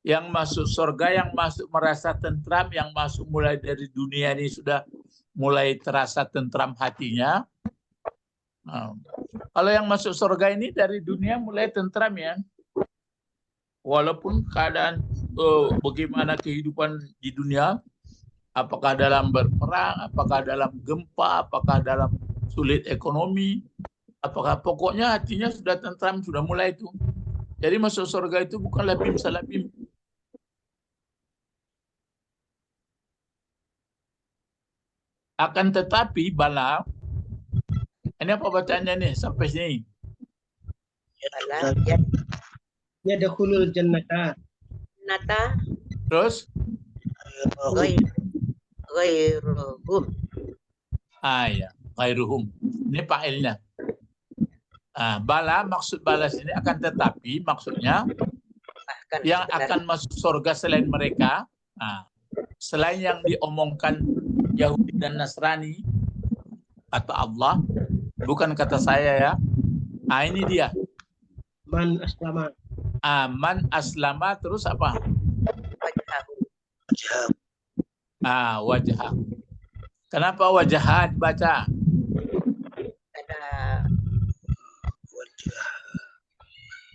Yang masuk surga, yang masuk merasa tentram, yang masuk mulai dari dunia ini sudah mulai terasa tentram hatinya. Kalau yang masuk surga ini dari dunia mulai tentram ya. Walaupun keadaan bagaimana kehidupan di dunia, apakah dalam berperang, apakah dalam gempa, apakah dalam sulit ekonomi, apakah pokoknya hatinya sudah tentram, sudah mulai itu. Jadi masuk surga itu bukan labim salabim. Akan tetapi bala, ini apa bacaannya nih sampai sini? Ya dakhulul jannata. Terus? Ghairuhum. Ya, ghairuhum. Ini fa'ilnya. Bala, maksud bala sini akan tetapi, maksudnya yang akan masuk surga selain mereka, selain yang diomongkan Yahudi dan Nasrani, kata Allah, bukan kata saya ya. Ini dia. Man aslama. Man aslama, terus apa? Wajah. Kenapa wajah dibaca?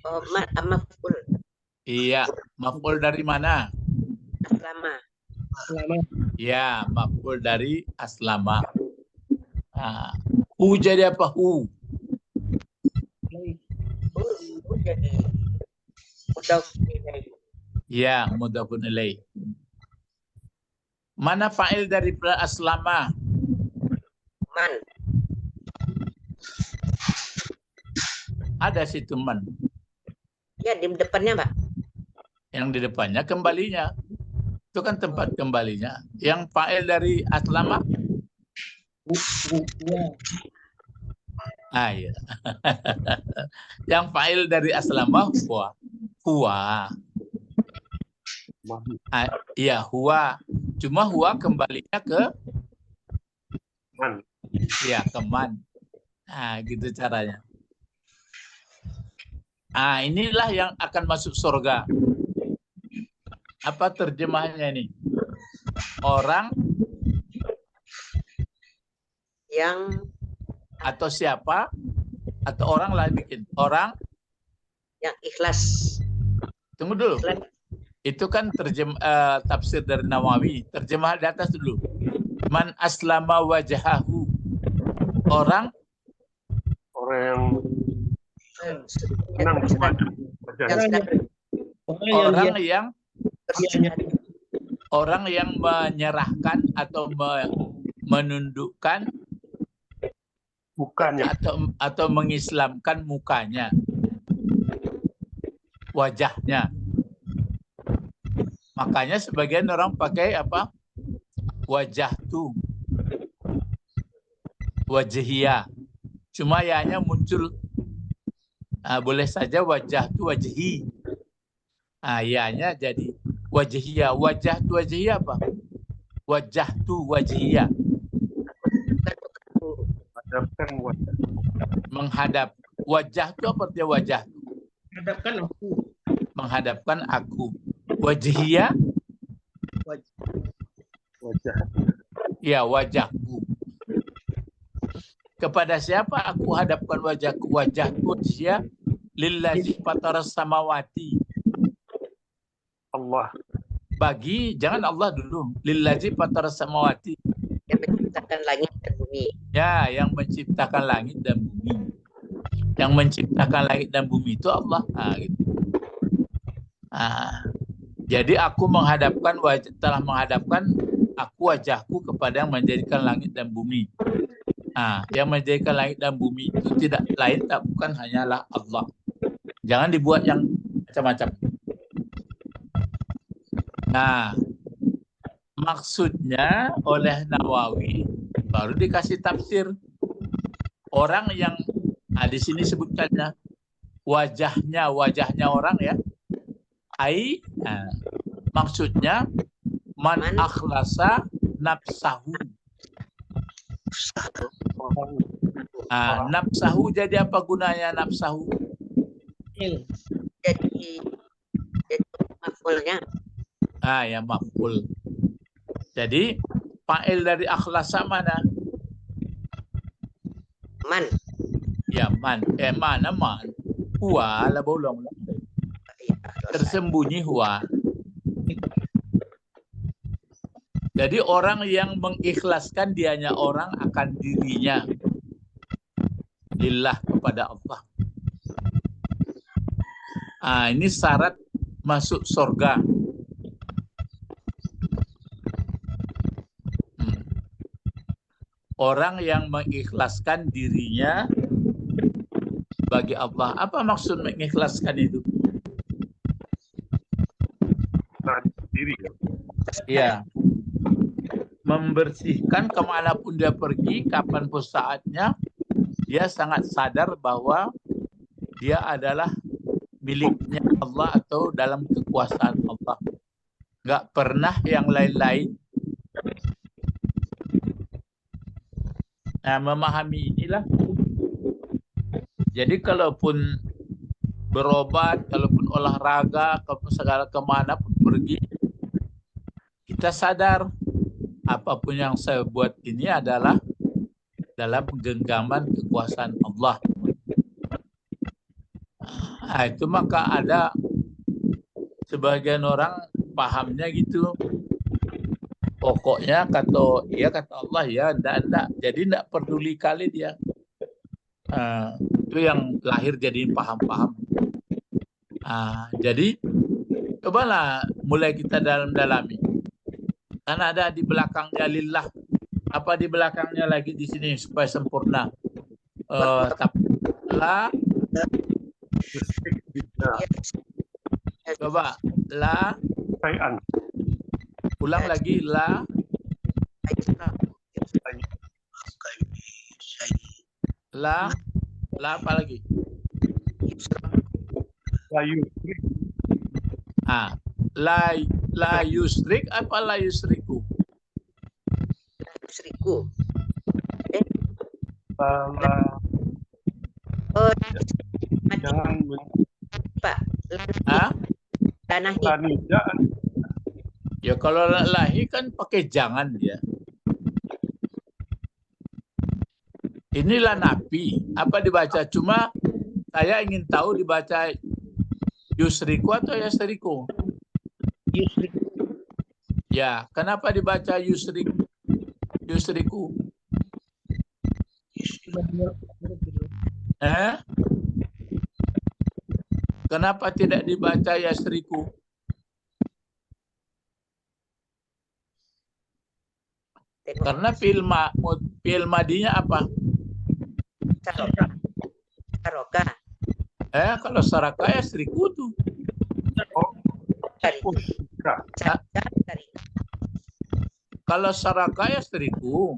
Ada maf'ul. Iya, Maf'ul dari mana? Aslama. Aslama. Ya, maf'ul dari aslama. Nah, hu jadi apa? Hu. Jadi mudhaf ilaih. Ya, mudhafun ilaih. Mana fa'il dari aslama? Man. Ada situ man. Ya di depannya Pak. Yang di depannya kembalinya. Itu kan tempat kembalinya. Yang fa'il dari aslama? Ah, iya. Yang fa'il dari aslama huwa. Huwa. Ah, iya, huwa. Cuma huwa kembalinya ke Man. ya, ke man. Nah, gitu caranya. Ah, inilah yang akan masuk surga. Apa terjemahannya ini? Orang Yang atau siapa atau orang lah bikin. Orang, yang ikhlas. tunggu dulu. Ikhlas. Itu kan tafsir dari Nawawi. Terjemah di atas dulu. Man aslama wajahahu. Orang Orang yang senang kepada wajahnya. orang yang menyerahkan atau menundukkan Bukannya. atau mengislamkan mukanya, wajahnya. Makanya sebagian orang pakai apa? Wajah tuh, wajahia. Cuma ya-nya muncul. Boleh saja wajah tuh wajahi. Ya-nya jadi wajahia. Wajah tuh wajahia apa? Wajah tuh wajahia. Hadapkan wajah. Menghadap. Wajah itu apa artinya wajah? Hadapkan aku. Menghadapkan aku. Wajahia? Wajah. Ya, wajahku. Kepada siapa aku hadapkan wajahku? Wajahku dia lillazi fataras samawati. Allah. Bagi, jangan Allah dulu. Lillazi fataras samawati. Yang menciptakan langit dan bumi. Ya, yang menciptakan langit dan bumi. Yang menciptakan langit dan bumi itu Allah. Gitu. Jadi aku telah menghadapkan aku wajahku kepada yang menjadikan langit dan bumi. Yang menjadikan langit dan bumi itu tidak lain bukan hanyalah Allah. Jangan dibuat yang macam-macam. Nah, maksudnya oleh Nawawi baru dikasih tafsir. Orang yang di sini sebutkannya wajahnya orang ya. Maksudnya man akhlasa nafsahu. Nafsahu jadi apa gunanya nafsahu? Jadi maf'ulnya. Ya maf'ul. Jadi fa'il dari akhlasa mana? Man. Ya man. Mana man? Huwa lah bolong. Tersembunyi huwa. Jadi orang yang mengikhlaskan dianya orang akan dirinya lillah kepada Allah. Ini syarat masuk surga. Orang yang mengikhlaskan dirinya bagi Allah. Apa maksud mengikhlaskan itu? Diri. Ya. Membersihkan kemanapun dia pergi, kapanpun saatnya, dia sangat sadar bahwa dia adalah miliknya Allah atau dalam kekuasaan Allah. Nggak pernah yang lain-lain. Nah, memahami inilah. Jadi kalaupun berobat, kalaupun olahraga, kalaupun segala kemanapun pergi, kita sadar apapun yang saya buat ini adalah dalam genggaman kekuasaan Allah. Itu maka ada sebagian orang pahamnya gitu. Pokoknya kata Allah ya, enggak. Jadi enggak peduli kali dia. Itu yang lahir jadi paham-paham. Jadi cobalah mulai kita dalami. Karena ada di belakangnya lillah. Apa di belakangnya lagi di sini supaya sempurna. La coba la Sayan. ulang lagi la apa lagi? Layu. La yusrik apa la yusriku? Yusriku. Jangan Pak. Lanahi. lanijaan. Ya kalau lahi kan pakai jangan dia. Inilah napi. Apa dibaca? Cuma saya ingin tahu dibaca yusriku atau yasriku? Yusriku. Ya, kenapa dibaca yusriku? Kenapa tidak dibaca yasriku? Karena fi'il madinya apa? Saroka. Kalau saraka yasriku tuh. Kalau saraka yasriku.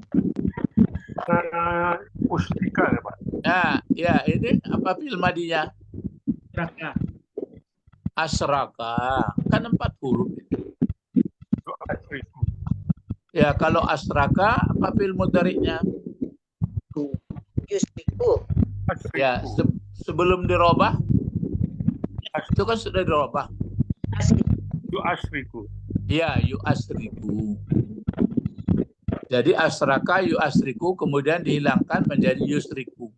Ustika ya Pak. Ya ini apa fi'il madinya? Raka. Asraka. Kan 4 huruf. Asriku. Ya, kalau asraka apa fi'il mudhari'nya? Yusriku. Ya, sebelum dirobah itu kan sudah dirobah. Asriku. Ya, yu'asriku. Jadi asraka yu'asriku kemudian dihilangkan menjadi yusriku.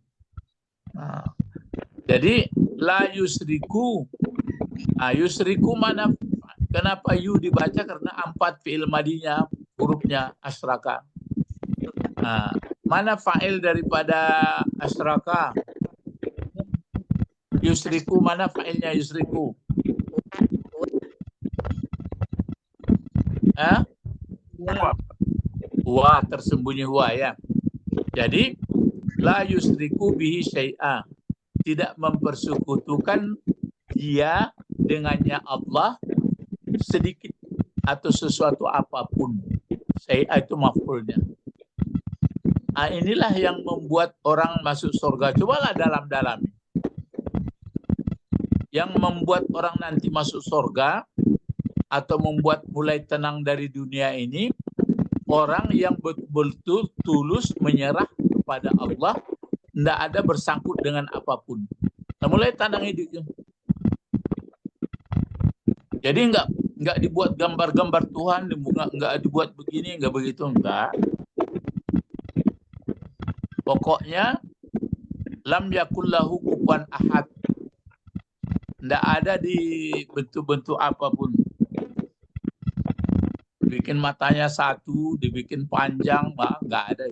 Jadi la yusriku. Yusriku mana? Kenapa yu dibaca? Karena 4 fi'il madinya hurufnya asraka. Mana fa'il daripada asraka? Yusriku, mana fa'ilnya yusriku? Wa, tersembunyi wa ya. Jadi la yusriku bihi syai'a. Tidak mempersekutukan dia dengannya Allah sedikit atau sesuatu apapun. Syai'a itu maf'ulnya. Inilah yang membuat orang masuk surga. Cobalah dalam-dalami. Yang membuat orang nanti masuk surga atau membuat mulai tenang dari dunia ini, orang yang betul-betul tulus menyerah kepada Allah, tidak ada bersangkut dengan apapun. Nah, mulai tenang hidupnya. Jadi enggak dibuat gambar-gambar Tuhan, enggak dibuat begini, enggak begitu, enggak. Pokoknya lam yakullahu kufuwan ahad. Enggak ada di bentuk-bentuk apapun. Bikin matanya satu, dibikin panjang, enggak ada.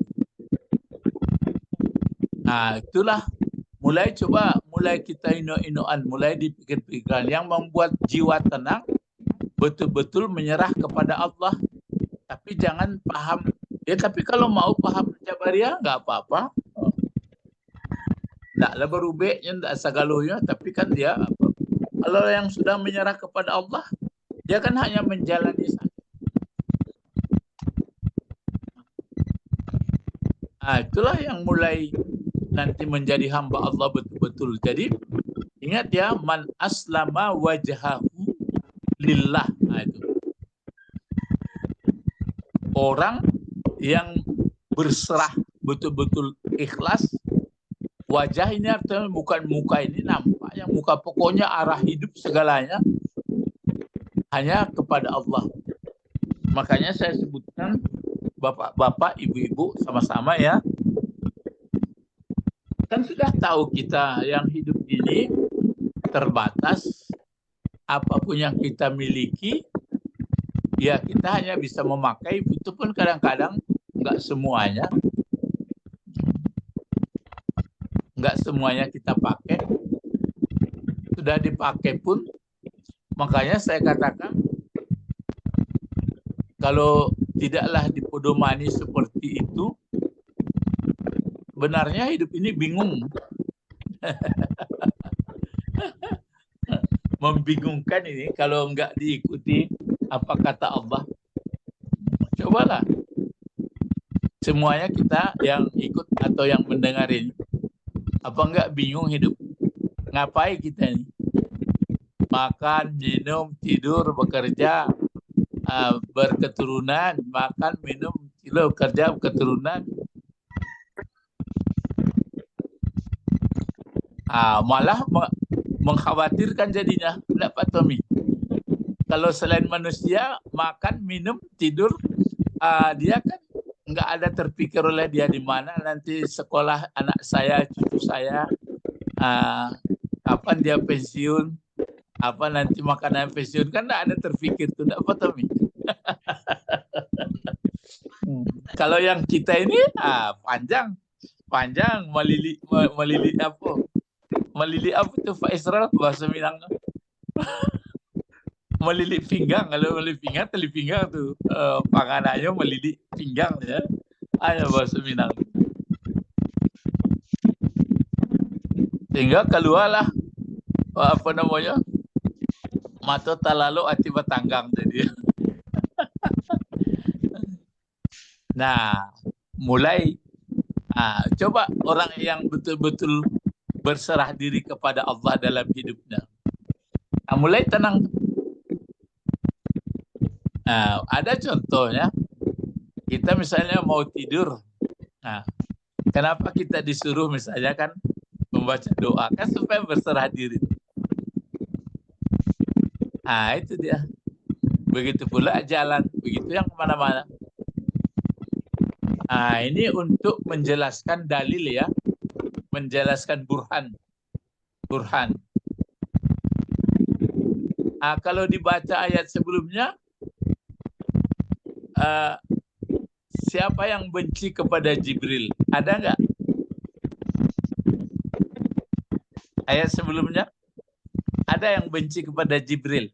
Nah, itulah mulai kita ino-inoan, mulai dipikir-pikirkan yang membuat jiwa tenang, betul-betul menyerah kepada Allah. Tapi jangan paham. Ya, tapi kalau mau paham Jabariyah nggak apa-apa. Nggaklah berubahnya, nggak segalonya. Tapi kan dia, kalau yang sudah menyerah kepada Allah, dia kan hanya menjalani saja. Itulah yang mulai nanti menjadi hamba Allah betul-betul. Jadi ingat ya, man aslama wajhahu lillah. Itu orang yang berserah betul-betul ikhlas. Wajah ini artinya bukan muka ini nampak, yang muka pokoknya arah hidup segalanya hanya kepada Allah. Makanya saya sebutkan bapak-bapak, ibu-ibu sama-sama ya. Kan sudah tahu kita yang hidup ini terbatas, apapun yang kita miliki, ya kita hanya bisa memakai, itu pun kadang-kadang nggak semuanya kita pakai. Sudah dipakai pun, makanya saya katakan, kalau tidaklah dipedomani seperti itu, benarnya hidup ini bingung. Membingungkan ini kalau nggak diikuti apa kata Allah. Cobalah semuanya kita yang ikut atau yang mendengar ini, apa nggak bingung hidup? Ngapain kita ini? Makan, minum, tidur, bekerja, berketurunan, makan, minum, tidur, kerja, keturunan. Malah mengkhawatirkan jadinya, enggak Pak Tommy? Kalau selain manusia, makan, minum, tidur, dia kan nggak ada terpikir oleh dia di mana nanti sekolah anak saya, cucu saya, kapan dia pensiun, apa nanti makanan pensiun, kan nggak ada terpikir tuh, enggak Pak Tommy? Kalau yang kita ini panjang melili apa tuh Pak Israel bahasa Minang? Melilit pinggang. Kalau melilit pinggang, tali pinggang tuh panganannya melilit pinggang ya. Ada bahasa Minang. Sehingga keluarlah apa namanya, mata talalu ati batanggang tadi. Nah, mulai coba orang yang betul-betul berserah diri kepada Allah dalam hidupnya, mulai tenang. Ada contohnya, kita misalnya mau tidur, kenapa kita disuruh misalnya kan membaca doa, kan supaya berserah diri. Itu dia. Begitu pula jalan, begitu yang kemana-mana. Ini untuk menjelaskan dalil ya, menjelaskan burhan. Kalau dibaca ayat sebelumnya, siapa yang benci kepada Jibril? Ada nggak? Ayat sebelumnya, ada yang benci kepada Jibril?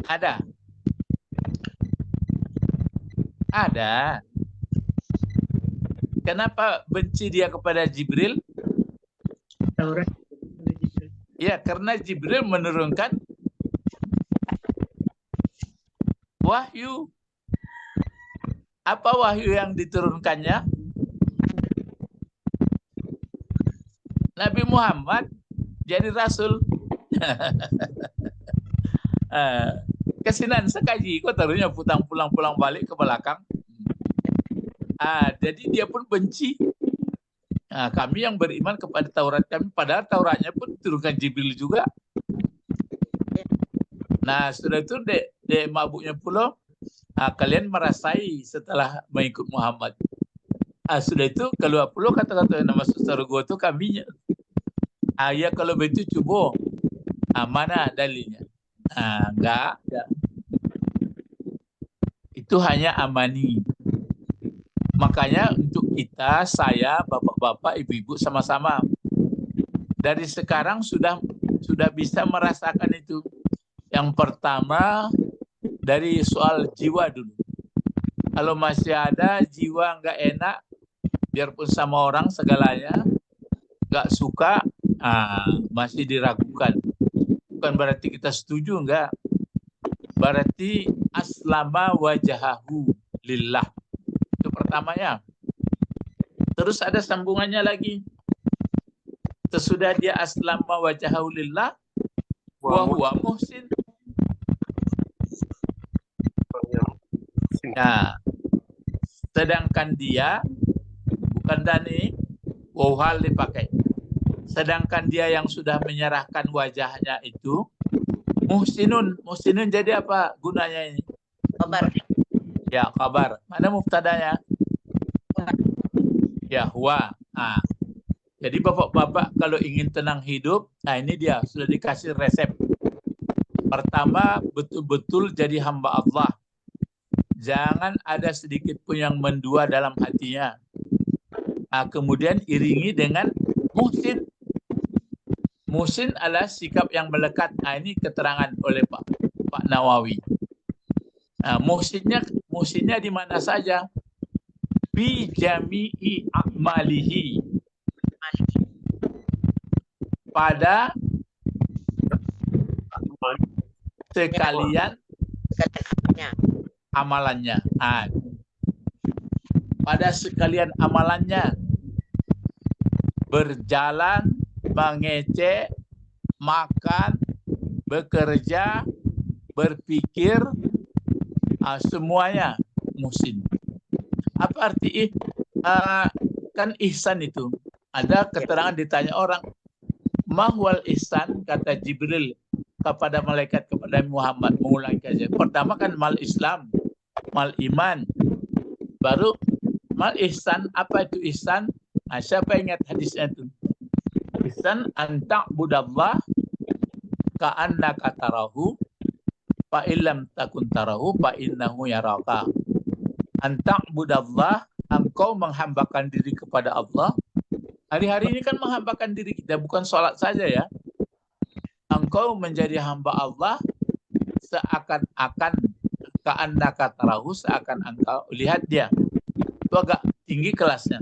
Ada? Ada. Kenapa benci dia kepada Jibril? Taurat. Ya, karena Jibril menurunkan wahyu. Apa wahyu yang diturunkannya? Nabi Muhammad jadi rasul. Kesinan sekaji, kok taruhnya pulang balik ke belakang. Jadi dia pun benci. Kami yang beriman kepada Taurat kami, padahal Tauratnya pun diturunkan Jibril juga. Nah, sudah itu de mabuknya pula, kalian merasai setelah mengikut Muhammad. Sudah itu keluar pula kata-kata yang nama surga itu kaminya. Ya kalau begitu coba, mana dalilnya? Enggak. Itu hanya amani. Makanya untuk kita, saya, bapak-bapak, ibu-ibu sama-sama dari sekarang sudah bisa merasakan itu. Yang pertama dari soal jiwa dulu. Kalau masih ada jiwa nggak enak, biarpun sama orang segalanya nggak suka, masih diragukan. Bukan berarti kita setuju, enggak. Berarti aslama wajahahu lillah. Itu pertamanya. Terus ada sambungannya lagi. Sesudah dia aslama wajahahu lillah, wa huwa muhsin. Nah, sedangkan dia, bukan dani, wauhal dipakai. Sedangkan dia yang sudah menyerahkan wajahnya itu, muhsinun. Muhsinun jadi apa gunanya ini? Kabar. Ya, kabar. Mana mubtadanya? Ya, huwa. Jadi bapak-bapak kalau ingin tenang hidup, nah ini dia sudah dikasih resep. Pertama, betul-betul jadi hamba Allah. Jangan ada sedikit pun yang mendua dalam hatinya. Nah, kemudian iringi dengan muhsin. Muhsin adalah sikap yang melekat. Nah, ini keterangan oleh Pak Nawawi. Nah, muhsinnya di mana saja? Bi jami'i a'malihi. Pada sekalian amalannya. Nah, pada sekalian amalannya. Berjalan, mengecek, makan, bekerja, berpikir, semuanya muhsin. Apa arti kan ihsan itu? Ada keterangan ditanya orang, mahwal ihsan, kata Jibril kepada malaikat, kepada Muhammad, mengulangi kajian. Pertama kan mal Islam, mal iman, baru mal ihsan. Apa itu ihsan? Nah, siapa ingat hadisnya itu? Ihsan anta budallah ka'annaka tarahu fa illam takun tarahu fa innahu yaraka. Anta budallah, engkau menghambakan diri kepada Allah. Hari-hari ini kan menghambakan diri kita, bukan sholat saja ya. Engkau menjadi hamba Allah seakan-akan ka'annaka tarahu, seakan engkau lihat dia. Itu agak tinggi kelasnya.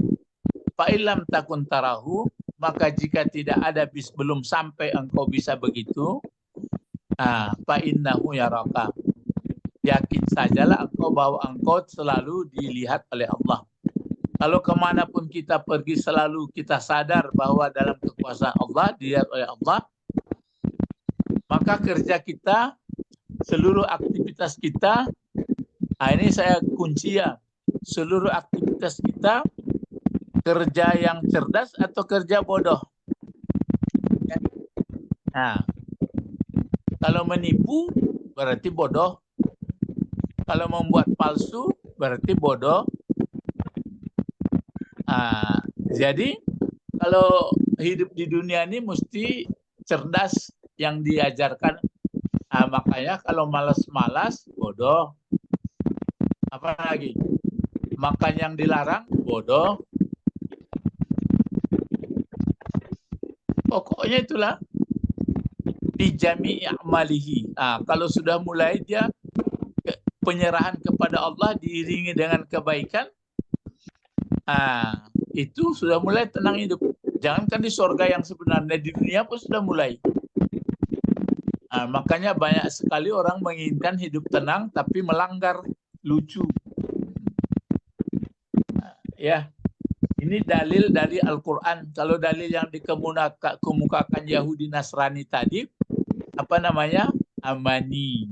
Fa'ilam takun tarahu, maka jika tidak ada belum sampai engkau bisa begitu, fa'innahu yaraka. Yakin sajalah engkau bahwa engkau selalu dilihat oleh Allah. Kalau kemanapun kita pergi selalu kita sadar bahwa dalam kekuasaan Allah, dilihat oleh Allah, maka kerja kita, seluruh aktivitas kita, ini saya kunci ya, seluruh aktivitas kita, kerja yang cerdas atau kerja bodoh. Nah, kalau menipu berarti bodoh. Kalau membuat palsu berarti bodoh. Jadi kalau hidup di dunia ini mesti cerdas yang diajarkan. Makanya kalau malas-malas bodoh. Apa lagi? Makan yang dilarang bodoh. Pokoknya itulah di jami'i a'malihi. Kalau sudah mulai dia penyerahan kepada Allah diiringi dengan kebaikan, itu sudah mulai tenang hidup. Jangankan di surga yang sebenarnya, di dunia pun sudah mulai. Makanya banyak sekali orang menginginkan hidup tenang tapi melanggar, lucu. Ya. Ini dalil dari Al-Quran. Kalau dalil yang dikemukakan Yahudi Nasrani tadi, apa namanya? Amani.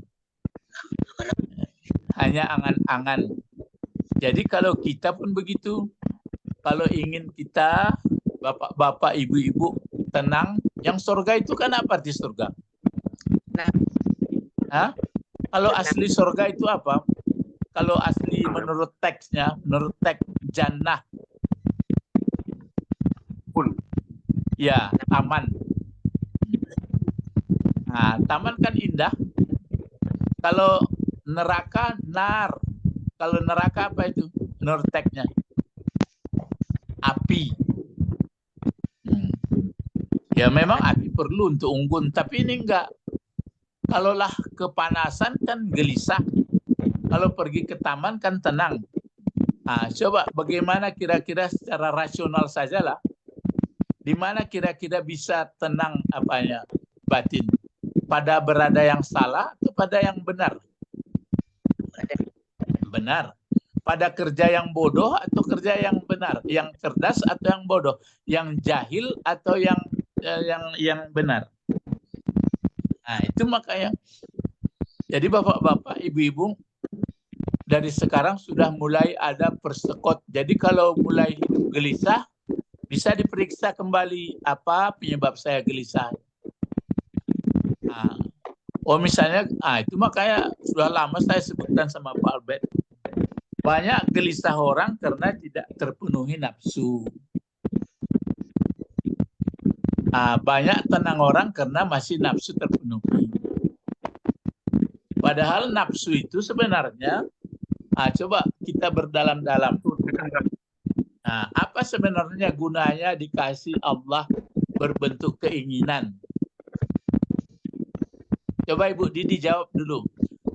Hanya angan-angan. Jadi kalau kita pun begitu. Kalau ingin kita, bapak-bapak, ibu-ibu, tenang. Yang surga itu kan apa arti surga? Kalau asli surga itu apa? Kalau asli menurut teksnya, menurut teks jannah. Ya, taman. Taman kan indah. Kalau neraka, nar. Kalau neraka apa itu? Menurut teksnya. Api. Ya memang api perlu untuk unggun, tapi ini enggak. Kalaulah kepanasan kan gelisah. Kalau pergi ke taman kan tenang. Coba bagaimana kira-kira secara rasional sajalah. Di mana kira-kira bisa tenang batin? Pada berada yang salah atau pada yang benar? Benar. Pada kerja yang bodoh atau kerja yang benar? Yang cerdas atau yang bodoh? Yang jahil atau yang benar? Itu makanya. Jadi bapak-bapak, ibu-ibu, dari sekarang sudah mulai ada persekot. Jadi kalau mulai hidup gelisah, bisa diperiksa kembali apa penyebab saya gelisah. Misalnya, itu makanya sudah lama saya sebutkan sama Pak Albert. Banyak gelisah orang karena tidak terpenuhi nafsu. Banyak tenang orang karena masih nafsu terpenuhi. Padahal nafsu itu sebenarnya, coba kita berdalam-dalam. Apa sebenarnya gunanya dikasih Allah berbentuk keinginan? Coba Ibu Didi jawab dulu.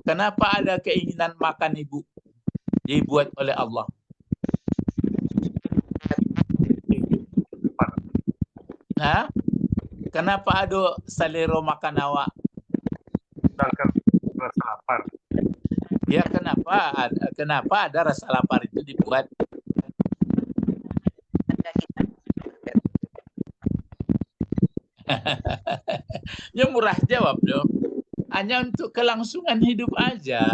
Kenapa ada keinginan makan Ibu dibuat oleh Allah? Kenapa ada selera makan awak? Rasa lapar. Ya, kenapa ada rasa lapar itu dibuat? Ya murah jawab dong. Hanya untuk kelangsungan hidup aja.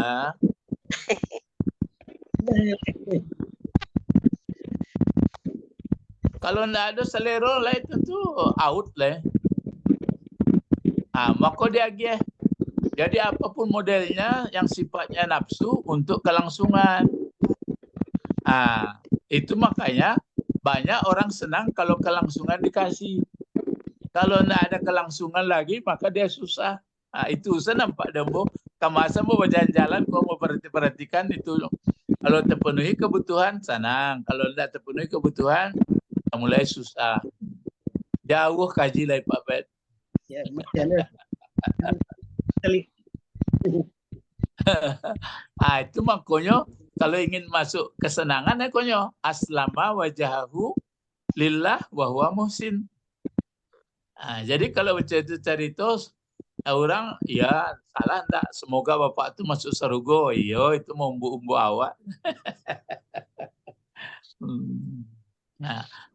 Kalau nggak ada selera lah itu tuh out lah. Maka dia agih. Jadi apapun modelnya yang sifatnya nafsu untuk kelangsungan. Itu makanya banyak orang senang kalau kelangsungan dikasih. Kalau nggak ada kelangsungan lagi maka dia susah. Itu saya nampak dembo. Kamasa mau berjalan-jalan, kau mau perhatikan itu. Kalau terpenuhi kebutuhan senang. Kalau tidak terpenuhi kebutuhan mulai susah. Jauh kaji lah Pak Bet. Ya, Itu makanya kalau ingin masuk kesenangan konyo aslama wajahahu lillah wa huwa muhsin. Jadi kalau cerita orang ya salah enggak, semoga Bapak itu masuk surga. Iya, itu mau umbu-umbu awak.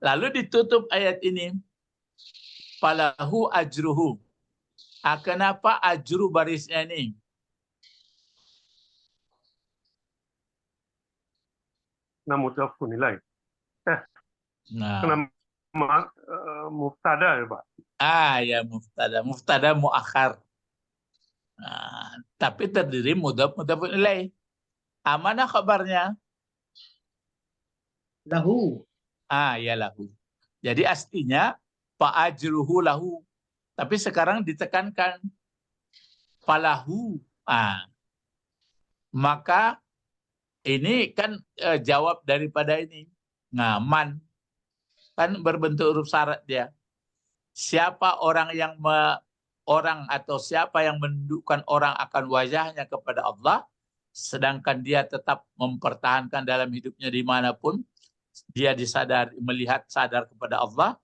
Lalu ditutup ayat ini. Falahu ajruhu. Kenapa ajru barisnya ini? Mudhafun ilaih. Kenapa mubtada ya Pak? Ya mubtada muakhar. Tapi terdiri mudhafun ilaih. Mana kabarnya? Lahu. Ya lahu. Jadi aslinya fa ajruhu lahu. Tapi sekarang ditekankan falahu. Maka ini kan jawab daripada ini. Man kan berbentuk huruf syarat dia. Siapa orang yang siapa yang menundukkan orang akan wajahnya kepada Allah, sedangkan dia tetap mempertahankan dalam hidupnya dimanapun dia melihat sadar kepada Allah,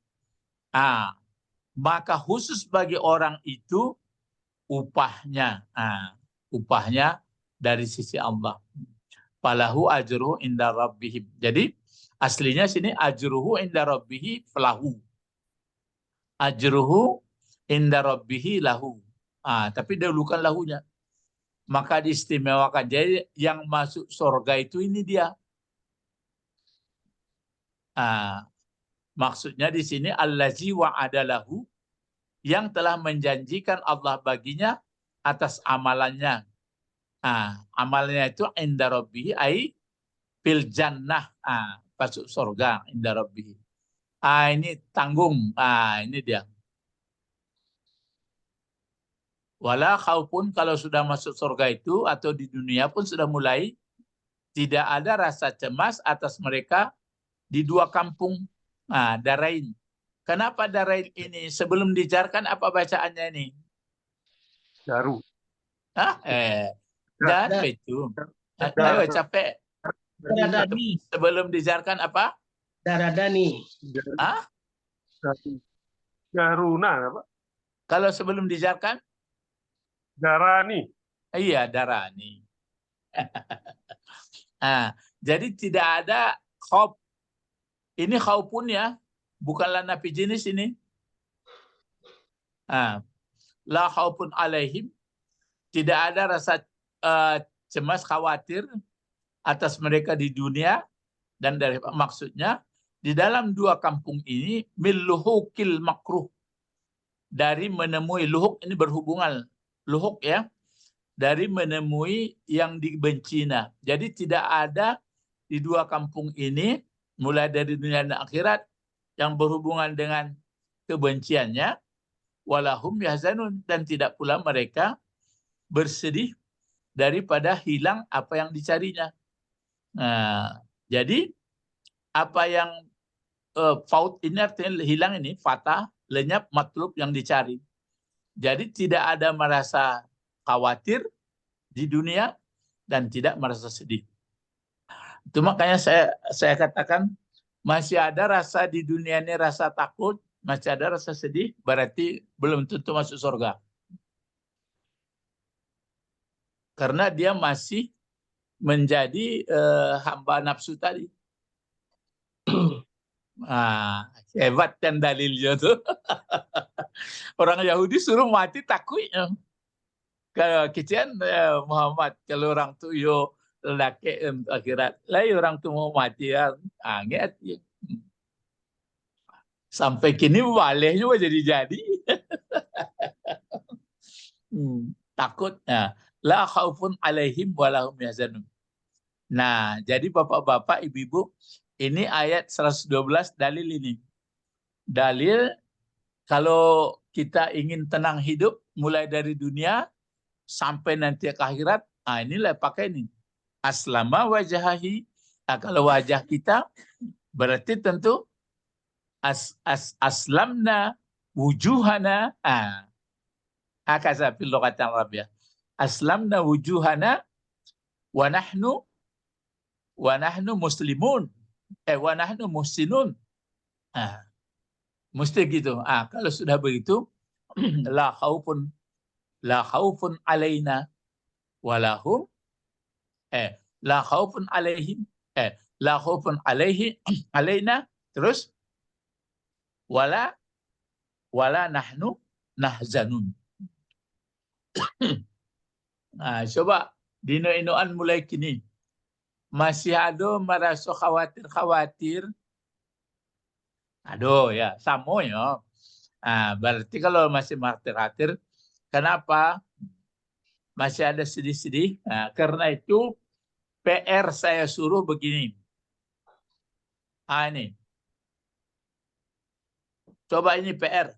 maka khusus bagi orang itu upahnya dari sisi Allah. Falahu ajruhu inda rabbihim. Jadi aslinya sini ajruhu inda rabbihi falahu. Ajruhu inda rabbihi lahu. Tapi dahulukan lahunya. Maka diistimewakan. Jadi yang masuk surga itu ini dia. Maksudnya di sini allazi wa'ada lahu, yang telah menjanjikan Allah baginya atas amalannya. Amalnya itu inda rabbihi ai fil jannah, masuk surga inda rabbihi. Ini tanggung. Ini dia. Wala khaufun, kalau sudah masuk surga itu atau di dunia pun sudah mulai tidak ada rasa cemas atas mereka di dua kampung. Darain. Kenapa darain ini? Sebelum dijarkan apa bacaannya ini? Daru. Dan itu. Ayo capek. Daradani. Sebelum dijarkan apa? Daradani. Daruna apa? Kalau sebelum dijarkan? Darani. Iya, darani. Jadi tidak ada khauf. Ini khaufun ya, bukanlah nafi jenis ini. La khaufun alaihim, tidak ada rasa cemas khawatir atas mereka di dunia, dan dari maksudnya di dalam dua kampung ini miluhukil makruh, dari menemui luhuk ini berhubungan luhuk ya, dari menemui yang dibenci. Jadi tidak ada di dua kampung ini mulai dari dunia dan akhirat yang berhubungan dengan kebenciannya, walahum yahzanun, dan tidak pula mereka bersedih daripada hilang apa yang dicarinya. Nah, jadi apa yang faut ini artinya hilang ini, fatah, lenyap, matlub yang dicari. Jadi tidak ada merasa khawatir di dunia dan tidak merasa sedih. Itu makanya saya katakan masih ada rasa di dunia ini, rasa takut, masih ada rasa sedih, berarti belum tentu masuk surga. Karena dia masih menjadi hamba nafsu tadi. Nah, hebat kan dalilnya tuh. Orang Yahudi suruh mati takutnya. Kalau kecian Muhammad, kalau orang tu yo lelaki akhirat, lain orang tu mau mati ya, anget. Sampai kini balik juga jadi. Takut. Nah, la khaufun alaihim walahum yahzanun. Nah, jadi bapak-bapak, ibu-ibu, ini ayat 112 dalil ini. Dalil kalau kita ingin tenang hidup mulai dari dunia sampai nanti ke akhirat, inilah pakai ini. Aslama wajahahi. Nah, kalau wajah kita berarti tentu aslamna wujuhana. Hakaza fil lughatil arabiyyah. Aslamna wujuhana wa nahnu muslimun. Wa nahnu muhsinun. Mesti gitu. Kalau sudah begitu, la khaufun alaina walahum la khaufun alaihim la khaufun alaina, terus wala nahnu nahzanun. Coba dino-inoan mulai kini masih ada merasa khawatir. Aduh ya, sama ya. Berarti kalau masih khawatir, kenapa? Masih ada sedih-sedih. Karena itu PR saya suruh begini. Ini. Coba ini PR.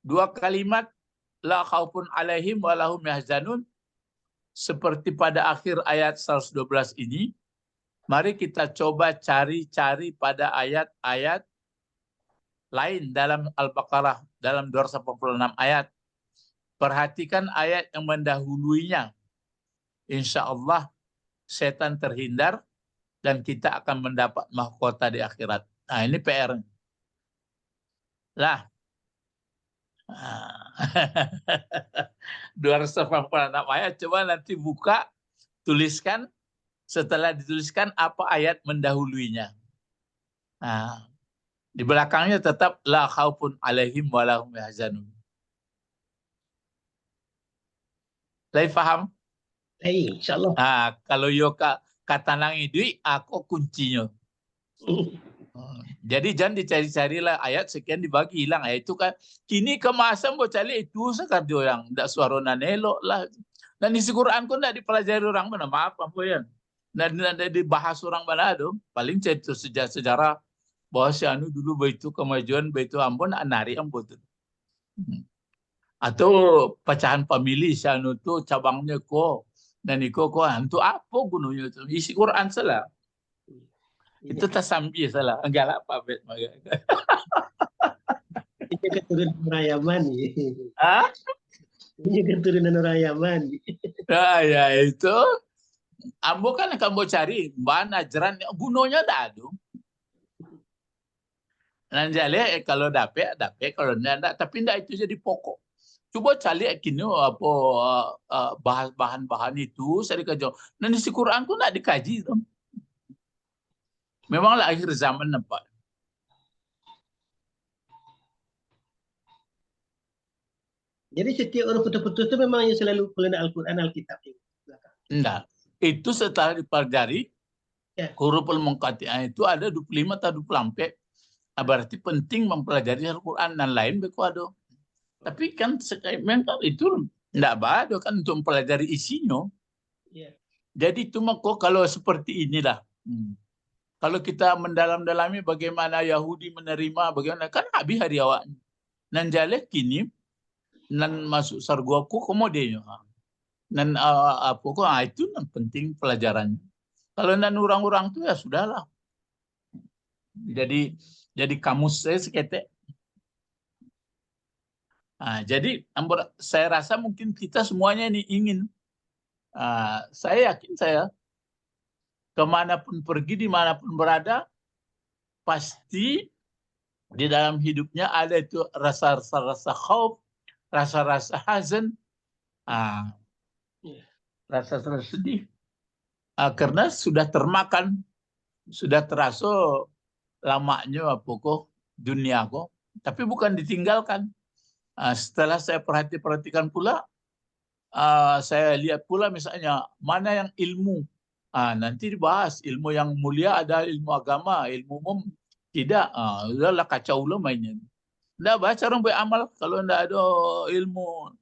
Dua kalimat, la khaufun alaihim walahum yahzanun, seperti pada akhir ayat 112 ini. Mari kita coba cari-cari pada ayat-ayat lain dalam Al-Baqarah, dalam 286 ayat. Perhatikan ayat yang mendahuluinya. Insya Allah setan terhindar dan kita akan mendapat mahkota di akhirat. Nah, ini PR. Lah. 286 ayat, coba nanti buka, tuliskan, setelah dituliskan apa ayat mendahuluinya. Di belakangnya tetap la khaufun alaihim walahum yahzanun. Lai faham? Lai, insyaallah. Kalau yo kata nangi duit, aku kuncinya. Jadi jangan dicari-cari lah ayat sekian dibagi hilang. Itu kan kini kemasan buat cari itu sekarang orang tidak suara nanelok lah. Dan isi Quran pun tidak dipelajari orang mana, maaf apa ya. Dan dibahas orang mana ada. Paling cerita sejarah bahwa si anu dulu begitu kemajuan begitu Ambon nari Ambon. Atau pecahan pemilih si anu tu cabangnya kok dan iko kok itu apa gunanya itu? Isi Quran salah. Itu tasambi salah. Enggak lah apa bet. Ini keturunan Rayaman. Hah? Ini keturunan Rayaman. Ya itu. Ambo kan akan mau cari bahan ajaran gunanya tak ada. Nanti kalau dapat, kalau tidak, tapi tidak itu jadi pokok. Coba cari kini apa bahan-bahan itu saya dikaji. Nanti si Quran pun tidak dikaji. Memanglah akhir zaman nampak. Jadi setiap orang putus-putus itu memang yang selalu pelana Al-Quran, Alkitab. Enggak. Itu setelah dipelajari, huruful munqati'ah itu ada 25 atau 24. Berarti penting mempelajari Al-Quran dan lain ada. Tapi kan memang itu enggak ada kan untuk mempelajari isinya. Jadi cuma kok kalau seperti inilah Kalau kita mendalam-dalami bagaimana Yahudi menerima, bagaimana kan habis hari awak. Nan jale kini nan masuk sarga ku komodenya. Nan apa kok itu yang penting pelajarannya. Kalau nan orang-orang itu ya sudahlah. Jadi kamus saya seketek. Jadi saya rasa mungkin kita semuanya ini ingin. Saya yakin kemanapun pergi, dimanapun berada, pasti di dalam hidupnya ada itu rasa-rasa khauf, rasa-rasa hazan, rasa-rasa sedih. Karena sudah termakan, sudah terasa lamanya pokok dunia kok, tapi bukan ditinggalkan. Setelah saya perhatikan pula, saya lihat pula misalnya mana yang ilmu. Nanti dibahas ilmu yang mulia ada ilmu agama, ilmu umum tidak. Udahlah kacau lah mainnya. Nggak baca orang beramal kalau nggak ada ilmu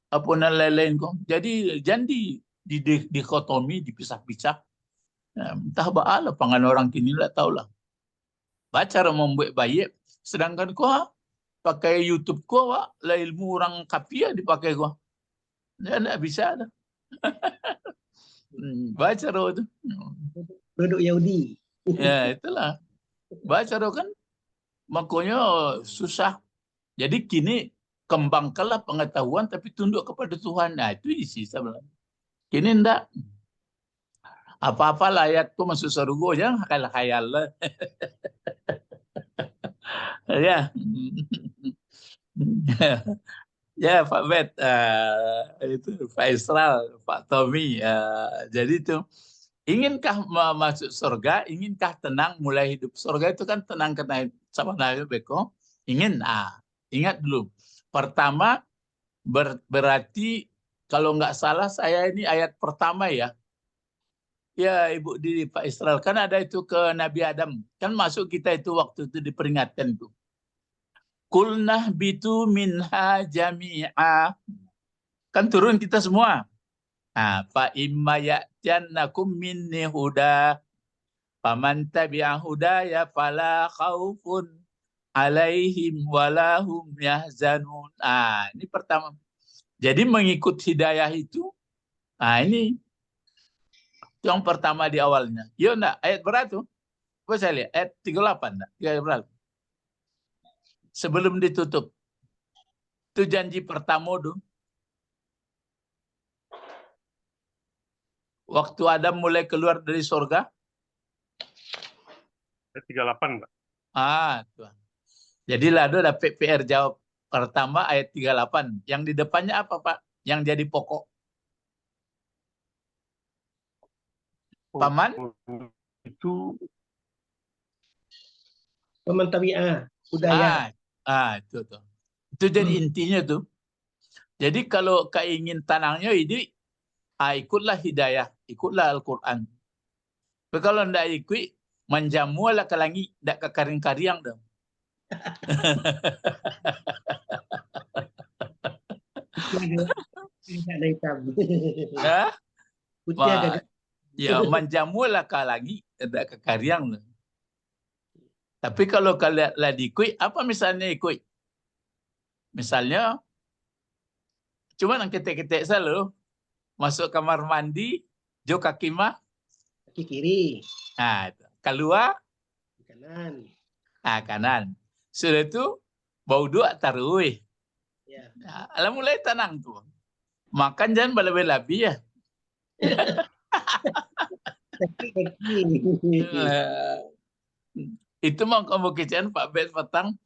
apa dan lain-lain kok. Jadi jangan di dikotomi, dipisah-pisah. Entah baalah pangan orang kini nggak tahu lah. Baca orang membuat baik, sedangkan kau pakai YouTube kau lah ilmu orang kafir dipakai kau. Nggak bisa dah. Baca roh tu. Produk Yahudi. Ya itulah. Baca roh kan makanya susah. Jadi kini kembangkanlah pengetahuan tapi tunduk kepada Tuhan. Nah itu isi sebenarnya. Kini enggak. Apa-apa ayat tu masuk surga jangan khayal lah. Ya. Ya Pak Bet, itu Pak Israel, Pak Tommy. Jadi itu inginkah masuk surga? Inginkah tenang mulai hidup? Surga itu kan tenang kena sama Nabi Beko. Ingin. Ingat dulu. Pertama berarti kalau nggak salah saya ini ayat pertama ya. Ya Ibu di Pak Israel kan ada itu ke Nabi Adam. Kan masuk kita itu waktu itu diperingatkan tuh. Kulnah bitu minha jami'a. Kan turun kita semua. Fa imma ya'tiyannakum minni huda. Faman tabi'a hudaya fala khaufun alaihim walahum yahzanun. Ini pertama. Jadi mengikut hidayah itu, ini yang pertama di awalnya. Yo enggak, ayat berapa tuh? Coba saya lihat, ayat 38 enggak? Ayat berapa? Sebelum ditutup. Itu janji pertama tuh. Waktu Adam mulai keluar dari surga. 38, Pak. Tuh. Jadi Lado dapat PR jawab pertama ayat 38. Yang di depannya apa Pak? Yang jadi pokok. Paman? Itu Paman tabi'ah. Budaya. Itu tuh. Itu jadi intinya tuh. Jadi kalau keingin tenangnya ini, ikutlah hidayah, ikutlah Al-Quran. Tapi kalau tidak ikut, menjamulah ke langit, tidak ke karing-karing dong. Ada hitam. Putih agak. Ya, menjamulah ke langit, tidak ke karing dong. Tapi kalau kalian lah diikut, apa misalnya ikut? Misalnya, cuma yang ketek-ketek selalu, masuk kamar mandi, jo kaki mah. Kaki kiri. Keluar. Kanan. Kanan. Sudah itu, bau dua taruh. Ya. Alam mulai tenang tuh. Makan jangan berlebih-lebih ya. Itu mau kamu kecen Pak Bet petang.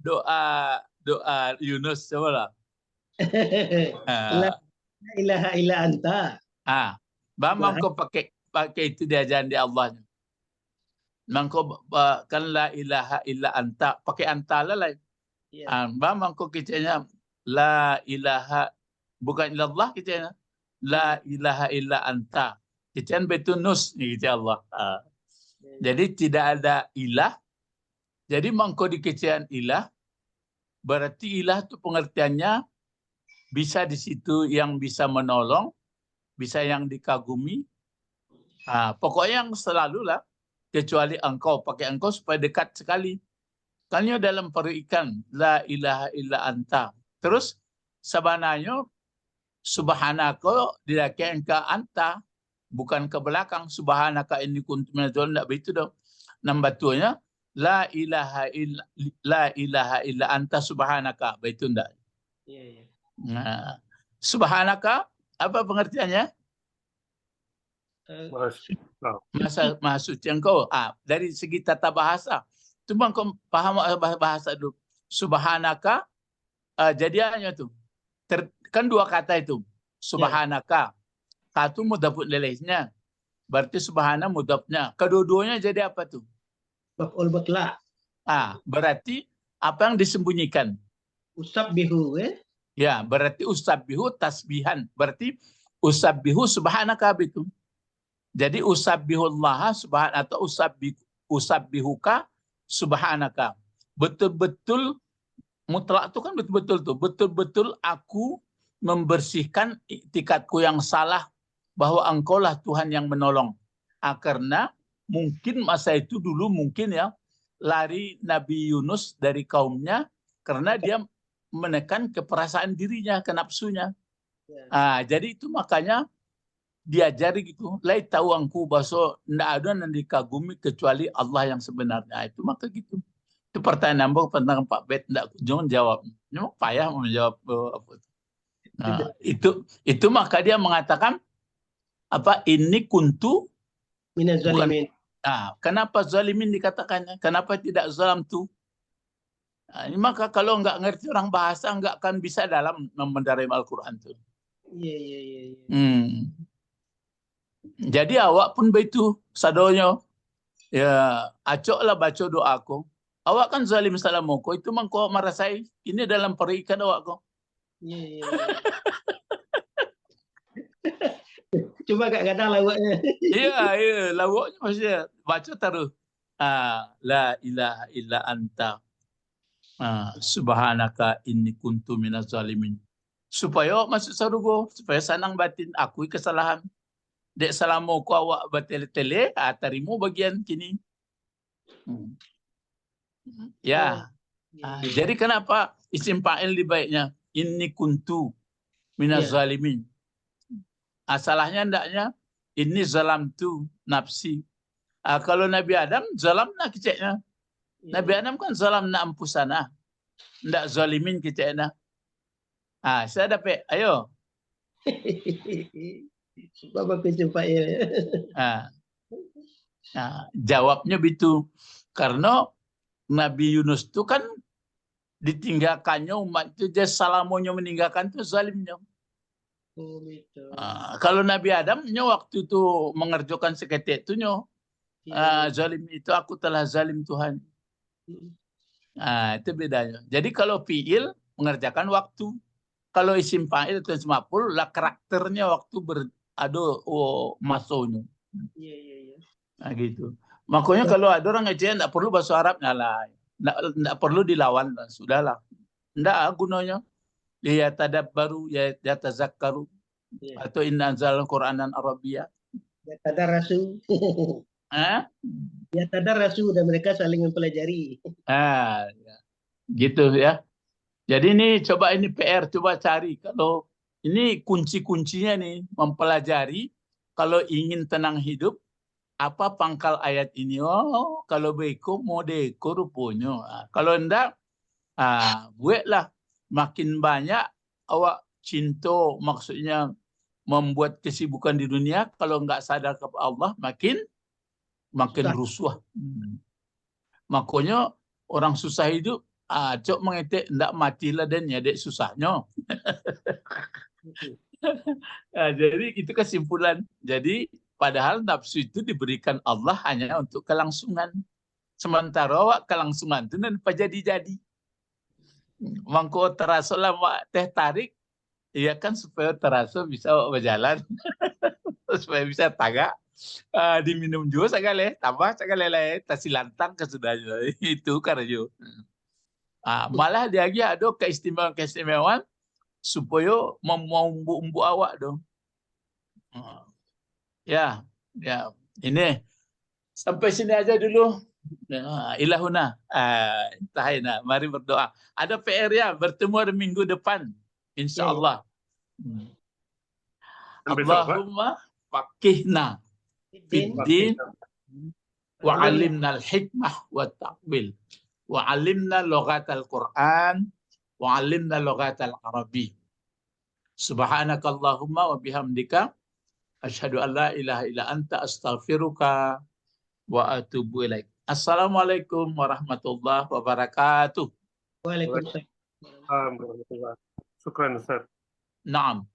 Doa Yunus coba lah. La ilaha illa anta. Bang kau pakai itu diajaran di Allahnya. Mangko kan la ilaha illa anta, pakai anta lah. Bang kau kecenya la ilaha bukan illallah kecenya. La ilaha illa anta. Kecen betunus ni kecen Allah. Jadi tidak ada ilah. Jadi mangko di kecen ilah berarti ilah itu pengertiannya bisa di situ yang bisa menolong, bisa yang dikagumi, Pokoknya yang selalu lah, kecuali engkau, pakai engkau supaya dekat sekali. Kalnya dalam perikan la ilaha illa anta. Terus sebenarnya subhanaka dilaki engka anta, bukan ke belakang. Subhanaka inni kuntu minadz dzalimin, enggak begitu dong. Nombor 2-nya la ilaha illa anta subhanaka, begitu enggak? Iya. Nah, subhanaka apa pengertiannya? Maha suci engkau. Dari segi tata bahasa. Cuma kau paham bahasa dulu. Subhanaka, jadiannya tuh. Kan 2 kata itu. Subhanaka. Satu mudhafun ilaihnya. Berarti subhana mudhafnya. Kedua-duanya jadi apa tuh? Maf'ul mutlaq. Berarti apa yang disembunyikan? Usabbihu, Ya, berarti usabbihu tasbihan. Berarti usabbihu subhanaka itu. Jadi usabbihullah subhanahu atau usabbihuka subhanaka. Betul-betul mutlak itu kan betul-betul tuh. Betul-betul aku membersihkan iktikadku yang salah bahwa engkaulah Tuhan yang menolong. Karena mungkin masa itu dulu mungkin ya lari Nabi Yunus dari kaumnya karena dia menekan keperasaan dirinya, ke nafsunya. Jadi itu makanya diajari gitu, lai tahu angku bahasa ndak ada yang dikagumi kecuali Allah yang sebenarnya. Itu maka gitu. Itu pertanyaan nambah tentang Pak Bet, ndak jangan jawab. Memang payah menjawab apa. Itu maka dia mengatakan apa ini kuntu minaz zalimin. Kenapa zalimin dikatakannya? Kenapa tidak zalam tu? Ini maka kalau nggak ngerti orang bahasa nggak akan bisa dalam memendarai Al-Quran itu. Iya. Jadi awak pun begitu sadonyo. Ya, acoklah baca doaku. Awak kan zalim salamoko itu mangko marasai. Ini dalam perikan awak ko. Iya. Cuma gak ada lawaknya. Iya, lawaknya maksudnya baca terus. La ilaha illa anta. Subhanaka inni kuntu minaz zalimin. Supaya masuk surga, supaya senang batin akui kesalahan. Dek selama ku awak bertele-tele, terima bagian kini. Ya. Jadi kenapa isim fa'il dibaiknya? Inni kuntu minaz zalimin. Salahnya ndaknya ini zalamtu nafsi. Kalau Nabi Adam zalamna keceknya. Nabi Adam kan zalamna ampusana. Ndak zalimin keceknya. Saya dapat, ayo. Sebab aku jumpai. Jawabnya begitu. Karena Nabi Yunus itu kan ditinggalkannya umat itu, dia salamonya meninggalkan itu zalimnya. Kalau Nabi Adamnya waktu itu mengerjakan seketik itu zalim itu aku telah zalim Tuhan. Itu bedanya. Jadi kalau fiil mengerjakan waktu. Kalau isim fa'il itu semapul lah karakternya waktu masuknya. Iya. Gitu. Makanya kalau ada orang ngejek enggak perlu bahasa Arab enggak perlu dilawan, sudahlah. Enggak gunanya. Ya tadabbaru, ya tazakkaru. Atau inna anzalna Qur'anan Arabiyya. Ya tadarasu. Ya tadarasu dan mereka saling mempelajari. Gitu ya. Jadi ini coba ini PR, coba cari. Kalau ini kunci-kuncinya nih, mempelajari. Kalau ingin tenang hidup, apa pangkal ayat ini? Oh, kalau beko mau deko rupanya. Kalau enggak, buatlah. Makin banyak awak cinta, maksudnya membuat kesibukan di dunia. Kalau enggak sadar kepada Allah, makin rusuh. Makanya orang susah hidup, cok mengetik ndak matilah dan ya dek susahnya. Jadi itu kesimpulan. Jadi padahal nafsu itu diberikan Allah hanya untuk kelangsungan. Sementara awak kelangsungan itu dan jadi. Mangko terasa lama teh tarik, ya kan supaya terasa bisa berjalan, supaya bisa tagak. Diminum juga sekali, tambah sekali lagi, tasilantang kesudahnya itu karena malah dia lagi ada keistimewaan supaya memumbu awak dong. Ya, Ya, ini sampai sini aja dulu. Ya, ilahuna. Intahina. Mari berdoa. Ada PR ya, bertemu ada minggu depan. Insya Allah. Dan besok, Pak. Allahumma faqihna Din, fiddin wa alimna al-hikmah wa taqbil wa alimna lughatal Quran wa alimna lughatal Arabi. Subhanakallahumma wa bihamdika asyhadu an la ilaha illa anta astaghfiruka wa atubu ilaik. Assalamualaikum warahmatullahi wabarakatuh. Waalaikumsalam. Syukran, Ustaz. Naam.